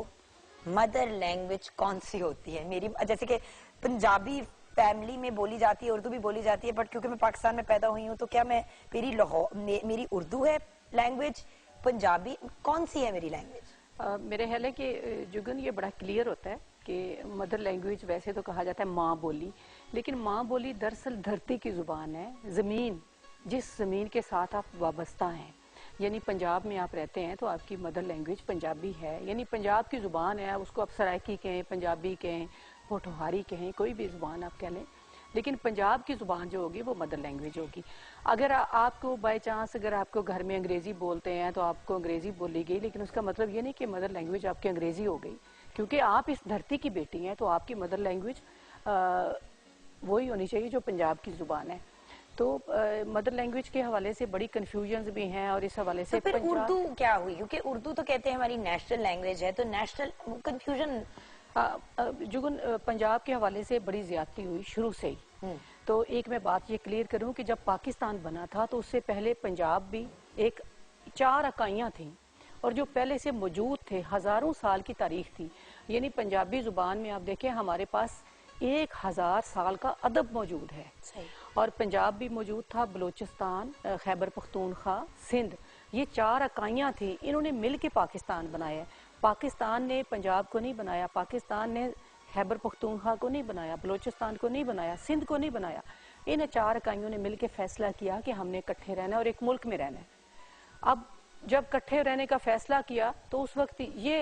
मदर लैंग्वेज कौन सी होती है? मेरी जैसे कि पंजाबी फैमिली में बोली जाती है, उर्दू भी बोली जाती है, बट क्योंकि मैं पाकिस्तान में पैदा हुई हूँ तो क्या मैं मेरी उर्दू है लैंग्वेज, पंजाबी कौन सी है मेरी लैंग्वेज? मेरे ख्याल है कि जुगन ये बड़ा क्लियर होता है कि मदर लैंग्वेज वैसे तो कहा जाता है माँ बोली, लेकिन माँ बोली दरअसल धरती की जुबान है, जमीन, जिस जमीन के साथ आप वाबस्ता हैं। यानी पंजाब में आप रहते हैं तो आपकी मदर लैंग्वेज पंजाबी है, यानी पंजाब की जुबान है, उसको आप सराइकी कहें, पंजाबी कहें, पोठोहारी कहें, कोई भी जुबान आप कह लें, लेकिन पंजाब की जुबान जो होगी वो मदर लैंग्वेज होगी। अगर आपको बाय चांस अगर आपको घर में अंग्रेजी बोलते हैं तो आपको अंग्रेजी बोली गई, लेकिन उसका मतलब ये नहीं कि मदर लैंग्वेज आपकी अंग्रेजी हो गई, क्योंकि आप इस धरती की बेटी हैं, तो आपकी मदर लैंग्वेज वही होनी चाहिए जो पंजाब की जुबान है। तो मदर लैंग्वेज के हवाले से बड़ी कंफ्यूजन्स भी हैं, और इस हवाले से तो फिर उर्दू क्या हुई? क्योंकि उर्दू तो कहते हैं हमारी नेशनल लैंग्वेज है, तो नेशनल कंफ्यूजन जुगन, पंजाब के हवाले से बड़ी ज्यादती हुई शुरू से ही। तो एक मैं बात ये क्लियर करूं कि जब पाकिस्तान बना था तो उससे पहले पंजाब भी एक 4 इकाइयां थी और जो पहले से मौजूद थे, हजारों साल की तारीख थी। यानी पंजाबी जुबान में आप देखें हमारे पास 1000 साल का अदब मौजूद है। और पंजाब भी मौजूद था, बलूचिस्तान, खैबर पख्तूनख्वा, सिंध, ये 4 इकाइयां थी। इन्होंने मिल के पाकिस्तान बनाया। पाकिस्तान ने पंजाब को नहीं बनाया, पाकिस्तान ने खैबर पख्तूनख्वा को नहीं बनाया, बलूचिस्तान को नहीं बनाया, सिंध को नहीं बनाया। इन 4 इकाइयों ने मिलकर फैसला किया कि हमने इकट्ठे रहना है और एक मुल्क में रहना है। अब जब इकट्ठे रहने का फैसला किया तो उस वक्त ये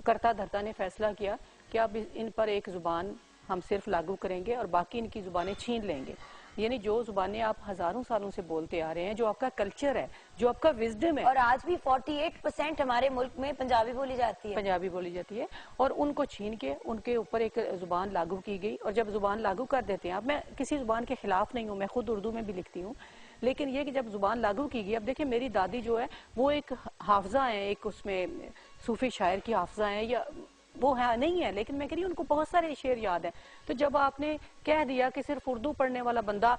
करता धरता ने फैसला किया कि अब इन पर एक जुबान हम सिर्फ लागू करेंगे और बाकी इनकी जुबानें छीन लेंगे। यानी जो जुबानें आप हजारों सालों से बोलते आ रहे हैं, जो आपका कल्चर है, जो आपका विजडम है। और आज भी 48% हमारे मुल्क में पंजाबी बोली जाती है। पंजाबी बोली जाती है और उनको छीन के उनके ऊपर एक जुबान लागू की गई। और जब जुबान लागू कर देते हैं, अब मैं किसी जुबान के खिलाफ नहीं हूँ, मैं खुद उर्दू में भी लिखती हूँ, लेकिन ये कि जब जुबान लागू की गई, अब देखिए मेरी दादी जो है वो एक हाफजा है, एक उसमें सूफी शायर की हाफजा है, या वो है नहीं है, लेकिन मैं कह रही हूँ उनको बहुत सारे शेर याद है। तो जब आपने कह दिया कि सिर्फ उर्दू पढ़ने वाला बंदा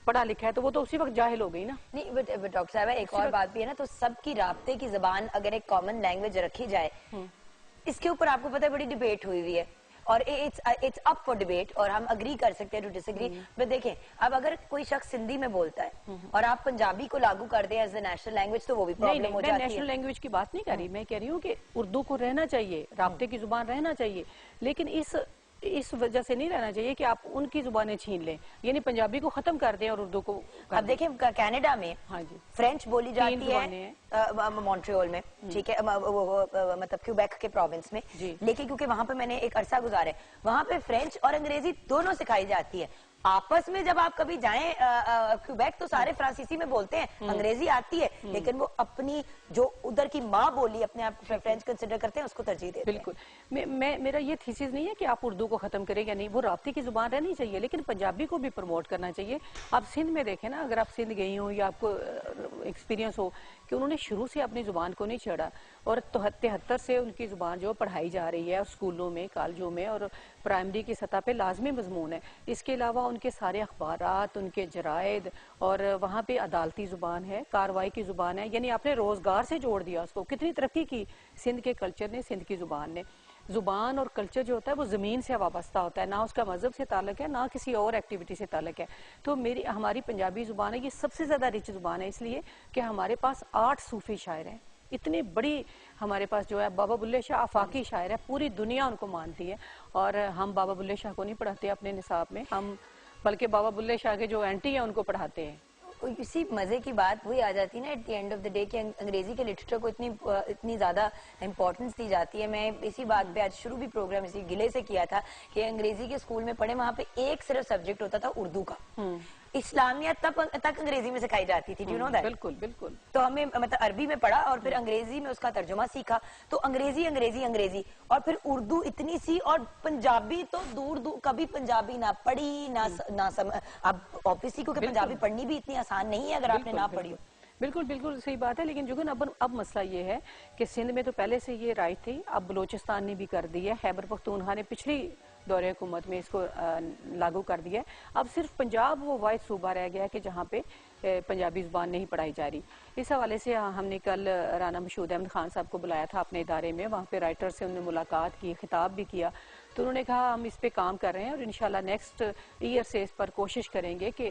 पढ़ा लिखा है, तो वो तो उसी वक्त जाहिल हो गई ना। नहीं, बट डॉक्टर साहब एक और बात भी है ना, तो सबकी राब्ते की जबान अगर एक कॉमन लैंग्वेज रखी जाए, इसके ऊपर आपको पता है बड़ी डिबेट हुई है और इट्स अप फॉर डिबेट और हम अग्री कर सकते हैं टू डिसएग्री। बट देखें, अब अगर कोई शख्स हिंदी में बोलता है और आप पंजाबी को लागू कर दें एज ए नेशनल लैंग्वेज, तो वो भी प्रॉब्लम हो जाती है। मैं नेशनल लैंग्वेज की बात नहीं कर रही, मैं कह रही हूँ कि उर्दू को रहना चाहिए, राब्ते की जुबान रहना चाहिए, लेकिन इस वजह से नहीं रहना चाहिए कि आप उनकी जुबानें छीन लें, यानी पंजाबी को खत्म कर दें और उर्दू को। अब देखें कनाडा में हाँ जी फ्रेंच बोली जाती है मॉन्ट्रियल में, ठीक है, मतलब क्यूबेक के प्रोविंस में, लेकिन क्योंकि वहां पे मैंने एक अरसा गुजारा है, वहां पे फ्रेंच और अंग्रेजी दोनों सिखाई जाती है। आपस में जब आप कभी जाएं क्यूबेक तो सारे फ्रांसीसी में बोलते हैं, अंग्रेजी आती है, लेकिन वो अपनी जो उधर की माँ बोली अपने आप फ्रेंच कंसिडर करते हैं, उसको तरजीह देते हैं। बिल्कुल, मेरा ये थीसिस नहीं है कि आप उर्दू को खत्म करें या नहीं, वो राब्ते की जुबान रहनी चाहिए, लेकिन पंजाबी को भी प्रमोट करना चाहिए। आप सिंध में देखें ना, अगर आप सिंध गई हो या आपको एक्सपीरियंस हो कि उन्होंने शुरू से अपनी जुबान को नहीं छेड़ा और 73 से उनकी जुबान जो पढ़ाई जा रही है स्कूलों में, कॉलेजों में और प्राइमरी की सतह पे लाजमी मजमून है। इसके अलावा उनके सारे अखबारात, उनके जरायद और वहाँ पे अदालती जुबान है, कार्रवाई की जुबान है, यानी आपने रोजगार से जोड़ दिया उसको। कितनी तरक्की की सिंध के कल्चर ने, सिंध की जुबान ने। जुबान और कल्चर जो होता है वो जमीन से वाबस्ता होता है, ना उसका मजहब से ताल्लुक है, ना किसी और एक्टिविटी से ताल्लुक है। तो हमारी पंजाबी जुबान है, ये सबसे ज्यादा रिच जुबान है, इसलिए कि हमारे पास 8 सूफी शायर हैं। इतनी बड़ी हमारे पास जो है बाबा बुल्ले शाह आफाकी शायर है, पूरी दुनिया उनको मानती है। और हम बाबा बुल्ले शाह को नहीं पढ़ाते अपने निसाब में, हम बल्कि बाबा बुल्ले शाह के जो एंटी है उनको पढ़ाते हैं। इसी मजे की बात वही आ जाती है ना at the end of the day कि अंग्रेजी के लिटरेचर को इतनी ज्यादा इंपॉर्टेंस दी जाती है। मैं इसी बात पे आज शुरू भी प्रोग्राम इसी गिले से किया था कि अंग्रेजी के स्कूल में पढ़े, वहाँ पे एक सिर्फ सब्जेक्ट होता था उर्दू का। इस्लामियत तक अंग्रेजी में सिखाई जाती थी, यू नो दैट। बिल्कुल बिल्कुल। तो हमें मतलब अरबी में पढ़ा और फिर अंग्रेजी में उसका तर्जुमा सीखा, तो अंग्रेजी अंग्रेजी अंग्रेजी और फिर उर्दू इतनी सी, और पंजाबी तो दूर दूर, कभी पंजाबी ना पढ़ी ना अब ऑब्वियसली क्योंकि पंजाबी पढ़नी भी इतनी आसान नहीं है अगर आपने ना पढ़ी हो। बिल्कुल बिल्कुल सही बात है, लेकिन जुगन अब मसला ये है कि सिंध में तो पहले से ये राइट थी, अब बलूचिस्तान ने भी कर दी है, खैबर पख्तूनख्वा ने पिछली दौरे हुकूमत में इसको लागू कर दिया है। अब सिर्फ पंजाब वो वाहिद सूबा रह गया है कि जहाँ पे पंजाबी जुबान नहीं पढ़ाई जा रही। इस हवाले से हमने कल राना मशहूद अहमद खान साहब को बुलाया था अपने इदारे में, वहाँ पे राइटर से उन्होंने मुलाकात की, खिताब भी किया, तो उन्होंने कहा हम इस पे काम कर रहे हैं और इंशाल्लाह नेक्स्ट ईयर से इस पर कोशिश करेंगे कि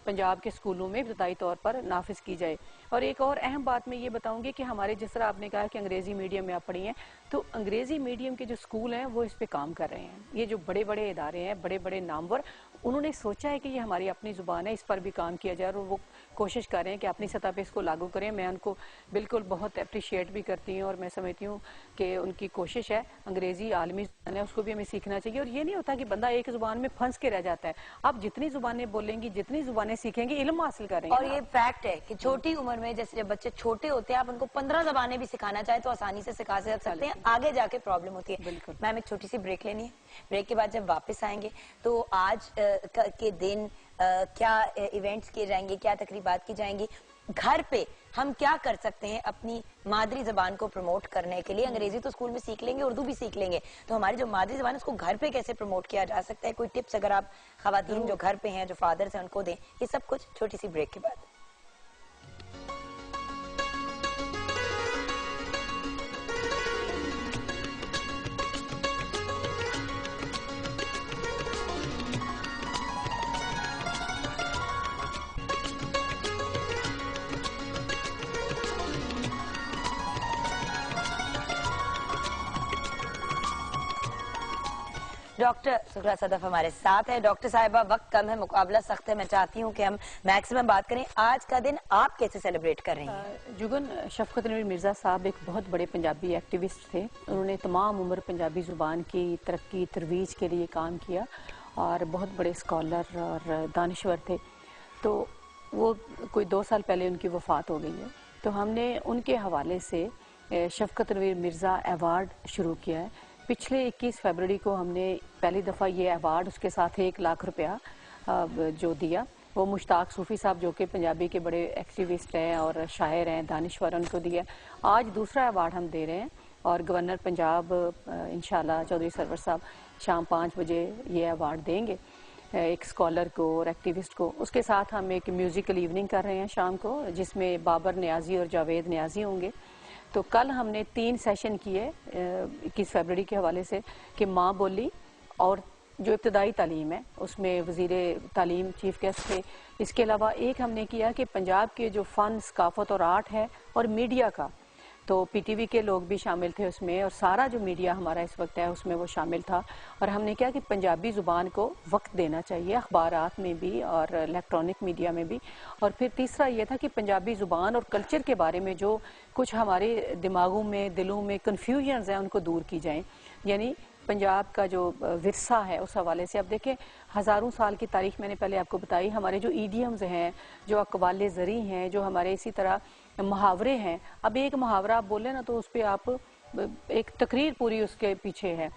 पंजाब के स्कूलों में इब्तदाई तौर पर नाफिज की जाए। और एक और अहम बात मैं ये बताऊंगी कि हमारे, जिस तरह आपने कहा कि अंग्रेजी मीडियम में आप पढ़ी हैं, तो अंग्रेजी मीडियम के जो स्कूल हैं वो इस पे काम कर रहे हैं। ये जो बड़े बड़े इदारे हैं, बड़े बड़े नामवर, उन्होंने सोचा है कि ये हमारी अपनी जुबान है, इस पर भी काम किया जाए और वो कोशिश कर रहे हैं कि अपनी सतह पे इसको लागू करें। मैं उनको बिल्कुल बहुत अप्रिशिएट भी करती हूँ और मैं समझती हूँ कि उनकी कोशिश है। अंग्रेजी आलमी जुबान है, उसको भी हमें सीखना चाहिए। और ये नहीं होता कि बंदा एक जुबान में फंस के रह जाता है। आप जितनी जुबानें बोलेंगी, जितनी जुबानें सीखेंगे, इल्म हासिल करेंगे। और ये फैक्ट है कि छोटी उम्र में, जैसे जब बच्चे छोटे होते हैं, आप उनको 15 जबानें भी सिखाना चाहे तो आसानी से सिखा सकते हैं, आगे जाके प्रॉब्लम होती है। बिल्कुल। मैम एक छोटी सी ब्रेक लेनी है, ब्रेक के बाद जब वापस आएंगे तो आज के दिन क्या इवेंट्स किए जाएंगे, क्या तकरीबात की जाएंगी, घर पे हम क्या कर सकते हैं अपनी मादरी जबान को प्रमोट करने के लिए? अंग्रेजी तो स्कूल में सीख लेंगे, उर्दू भी सीख लेंगे, तो हमारी जो मादरी जबान है उसको घर पे कैसे प्रमोट किया जा सकता है? कोई टिप्स अगर आप खवातीन जो घर पे हैं, जो फादर्स हैं, उनको दें, ये सब कुछ छोटी सी ब्रेक के बाद। डॉक्टर सुखरा सदफ हमारे साथ है। डॉक्टर साहिबा, वक्त कम है, मुकाबला सख्त है, मैं चाहती हूँ कि हम मैक्सिमम बात करें। आज का दिन आप कैसे सेलिब्रेट कर रही हैं? जुगन, शफकत नवीर मिर्ज़ा साहब एक बहुत बड़े पंजाबी एक्टिविस्ट थे। उन्होंने तमाम उम्र पंजाबी ज़ुबान की तरक्की तरवीज के लिए काम किया और बहुत बड़े स्कॉलर और दानिश्वर थे। तो वो कोई 2 साल पहले उनकी वफ़ात हो गई है। तो हमने उनके हवाले से शफकत नवीर मिर्ज़ा अवार्ड शुरू किया है। पिछले 21 फरवरी को हमने पहली दफ़ा ये अवार्ड, उसके साथ 1 लाख रुपया जो दिया, वो मुश्ताक सूफ़ी साहब जो कि पंजाबी के बड़े एक्टिविस्ट हैं और शायर हैं, दानिश्वर, उनको दिया। आज दूसरा अवार्ड हम दे रहे हैं और गवर्नर पंजाब इंशाल्लाह चौधरी सरवर साहब शाम 5 बजे ये अवार्ड देंगे एक स्कॉलर को और एक्टिविस्ट को। उसके साथ हम एक म्यूज़िकल इवनिंग कर रहे हैं शाम को, जिसमें बाबर न्याजी और जावेद न्याजी होंगे। तो कल हमने 3 सेशन किए 21 फरवरी के हवाले से कि माँ बोली और जो इब्तदाई तालीम है उसमें वज़ीर तालीम चीफ गेस्ट थे। इसके अलावा एक हमने किया कि पंजाब के जो फ़न, सकाफ़त और आर्ट है और मीडिया का, तो पीटीवी के लोग भी शामिल थे उसमें और सारा जो मीडिया हमारा इस वक्त है उसमें वो शामिल था। और हमने क्या कि पंजाबी ज़ुबान को वक्त देना चाहिए अखबारात में भी और इलेक्ट्रॉनिक मीडिया में भी। और फिर तीसरा ये था कि पंजाबी ज़ुबान और कल्चर के बारे में जो कुछ हमारे दिमागों में, दिलों में कन्फ्यूजन्स हैं उनको दूर की जाएँ। यानी पंजाब का जो विरसा है उस हवाले से अब देखें, हज़ारों साल की तारीख मैंने पहले आपको बताई। हमारे जो ईडियम्स हैं, जो अक़वाले ज़री हैं, जो हमारे इसी तरह मुहावरे हैं। अब एक मुहावरा आप बोले ना तो उस पर आप एक तकरीर पूरी उसके पीछे है।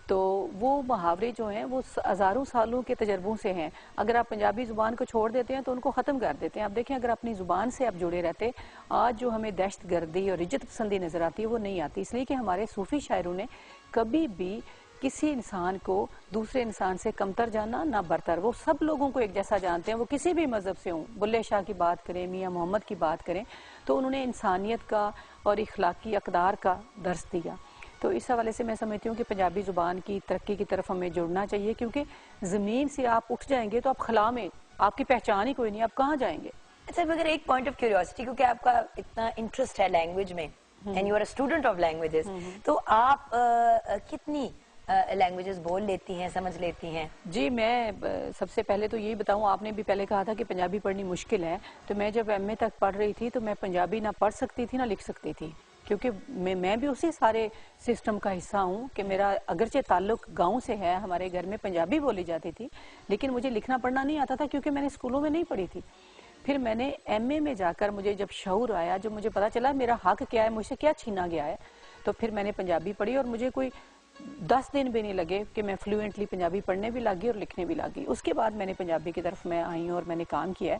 तो वो मुहावरे जो हैं वो हज़ारों सालों के तजर्बों से हैं। अगर आप पंजाबी ज़ुबान को छोड़ देते हैं तो उनको ख़त्म कर देते हैं। आप देखें, अगर अपनी ज़ुबान से आप जुड़े रहते, आज जो हमें दहशत गर्दी और इज्जत पसंदी नज़र आती है वो नहीं आती। इसलिए कि हमारे सूफ़ी शायरों ने कभी भी किसी इंसान को दूसरे इंसान से कमतर जाना ना बरतर, वो सब लोगों को एक जैसा जानते हैं, वो किसी भी मज़हब से हों। बुल्ले शाह की बात करें, मियाँ मोहम्मद की बात करें, तो उन्होंने इंसानियत का और इखलाकी अक़दार का दर्स दिया। तो इस हवाले से मैं समझती हूँ कि पंजाबी ज़ुबान की तरक्की की तरफ हमें जुड़ना चाहिए, क्योंकि ज़मीन से आप उठ जाएंगे तो आप खला में आपकी पहचान ही कोई नहीं, आप कहाँ जाएंगे। अच्छा, मगर एक पॉइंट ऑफ क्यूरियोसिटी, क्योंकि आपका इतना इंटरेस्ट है लैंग्वेज में and you are a student of languages, तो आप कितनी लैंग्वेजेस बोल लेती हैं, समझ लेती हैं? जी, मैं सबसे पहले तो यही बताऊं, आपने भी पहले कहा था कि पंजाबी पढ़नी मुश्किल है। तो मैं जब एमए तक पढ़ रही थी तो मैं पंजाबी ना पढ़ सकती थी ना लिख सकती थी, क्योंकि मैं भी उसी सारे सिस्टम का हिस्सा हूँ कि मेरा अगरचे ताल्लुक गांव से है, हमारे घर में पंजाबी बोली जाती थी, लेकिन मुझे लिखना पढ़ना नहीं आता था क्योंकि मैंने स्कूलों में नहीं पढ़ी थी। फिर मैंने एमए में जाकर मुझे जब शऊर आया, जब मुझे पता चला मेरा हक क्या है, मुझसे क्या छीना गया है, तो फिर मैंने पंजाबी पढ़ी और मुझे कोई 10 दिन भी नहीं लगे कि मैं फ्लुएंटली पंजाबी पढ़ने भी लगी और लिखने भी लगी। उसके बाद मैंने पंजाबी की तरफ मैं आई और मैंने काम किया है।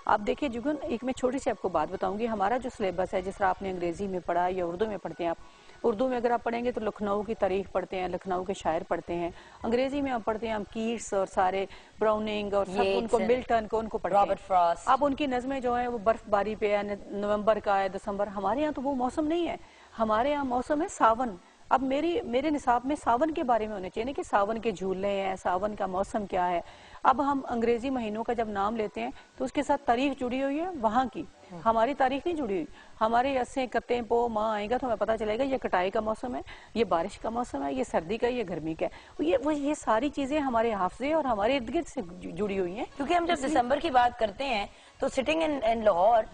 आप देखिए जुगन, एक मैं छोटी सी आपको बात बताऊंगी। हमारा जो सिलेबस है, जिस तरह आपने अंग्रेजी में पढ़ा या उर्दू में पढ़ते हैं, आप उर्दू में अगर आप पढ़ेंगे तो लखनऊ की तारीख पढ़ते हैं, लखनऊ के शायर पढ़ते हैं। अंग्रेजी में आप पढ़ते हैं हम कीट्स और सारे ब्राउनिंग और सब उनको, मिल्टन को उनको पढ़ते हैं, रॉबर्ट फ्रॉस्ट। अब उनकी नज़में जो है वो बर्फबारी पे है, नवंबर का है, दिसंबर। हमारे यहाँ तो वो मौसम नहीं है, हमारे यहाँ मौसम है सावन। अब मेरे निसाब में सावन के बारे में होने चाहिए कि सावन के झूले हैं, सावन का मौसम क्या है। अब हम अंग्रेजी महीनों का जब नाम लेते हैं तो उसके साथ तारीख जुड़ी हुई है वहाँ की, हमारी तारीख नहीं जुड़ी हुई। हमारे अस्से कत्ते पो माँ आएगा तो हमें पता चलेगा ये कटाई का मौसम है, ये बारिश का मौसम है, ये सर्दी का, ये गर्मी का है। ये सारी चीजें हमारे हाफजे और हमारे इर्द गिर्द से जुड़ी हुई हैं। क्योंकि हम जब दिसंबर की बात करते हैं तो सिटिंग इन लाहौर,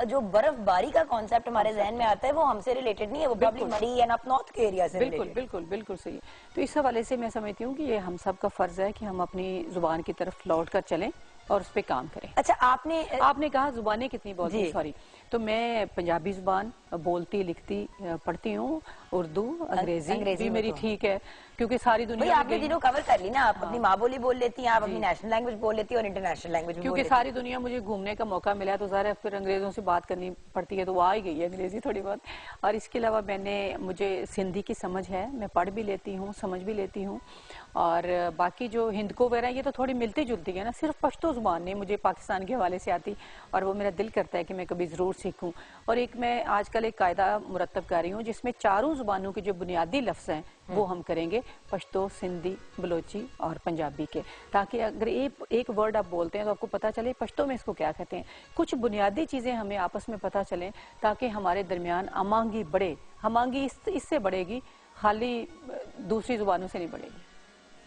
जो बर्फबारी का कॉन्सेप्ट हमारे जहन में आता है वो हमसे रिलेटेड नहीं है, वो प्रॉब्ली मरी एंड अप नॉर्थ के एरिया से बिल्कुल सही। तो इस हवाले से मैं समझती हूँ कि ये हम सब का फर्ज है कि हम अपनी जुबान की तरफ लौट कर चलें और उस पर काम करें। अच्छा, आपने कहा जुबानें कितनी बोलती, सॉरी, तो मैं पंजाबी जुबान बोलती, लिखती, पढ़ती हूँ, उर्दू, अंग्रेजी भी मेरी ठीक है। क्योंकि सारी भाई दुनिया में आपने गई तीनों कवर कर ली ना, आप अपनी माँ बोली बोल लेती हैं, आप अपनी नेशनल लैंग्वेज बोल लेती हैं और इंटरनेशनल लैंग्वेज भी बोल क्योंकि लेती हैं। सारी दुनिया मुझे घूमने का मौका मिला है, तो ज़ाहिर है फिर अंग्रेज़ों से बात करनी पड़ती है, तो वो आ ही गई है अंग्रेज़ी थोड़ी बहुत। और इसके अलावा मुझे सिंधी की समझ है, मैं पढ़ भी लेती हूँ, समझ भी लेती हूँ। और बाकी जो हिंदको वगैरह ये तो थोड़ी मिलती जुलती है ना, सिर्फ पश्तो ज़ुबान नहीं मुझे पाकिस्तान के हवाले से आती, और वो मेरा दिल करता है कि मैं कभी ज़रूर सीखूँ। और एक मैं आजकल एक कायदा मुरतब कर रही हूँ जिसमें चारों ज़ुबानों के जो बुनियादी लफ्ज़ हैं वो हम करेंगे, पश्तो, सिंधी, बलोची और पंजाबी के, ताकि अगर एक वर्ड आप बोलते हैं तो आपको पता चले पश्तो में इसको क्या कहते हैं। कुछ बुनियादी चीज़ें हमें आपस में पता चलें ताकि हमारे दरमियान अमांगी बढ़े। हमांगी इससे बढ़ेगी, खाली दूसरी ज़ुबानों से नहीं बढ़ेगी।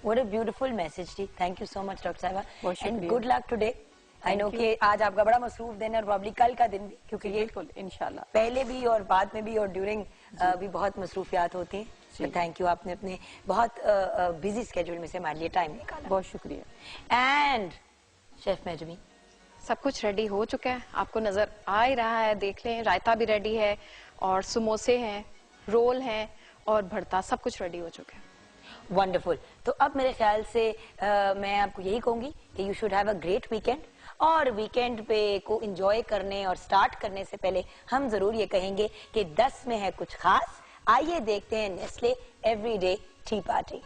What a beautiful message थी। Thank you so much doctor साहिबा, बहुत and शुक्रिया। good luck today। I know कि आज आपका बड़ा मसरूफ दिन है और प्रॉब्ली कल का दिन भी, क्योंकि ये बिल्कुल इंशाल्लाह पहले भी और बाद में भी और ड्यूरिंग भी बहुत मसरूफियात होती हैं। तो थैंक यू, आपने अपने बहुत बिजी स्केड्यूल में से हमारे लिए टाइम निकाला। बहुत शुक्रिया। एंड शेफ मेजमी, सब कुछ रेडी हो चुका है, आपको नजर आ ही रहा है, देख लें। रायता भी रेडी है और समोसे हैं, रोल हैं और भरता, सब कुछ रेडी हो चुका है। वंडरफुल। तो अब मेरे ख्याल से मैं आपको यही कहूंगी कि you should have a great weekend, और वीकेंड पे को एंजॉय करने और स्टार्ट करने से पहले हम जरूर ये कहेंगे कि 10 में है कुछ खास। आइए देखते हैं नेस्ले एवरीडे टी पार्टी।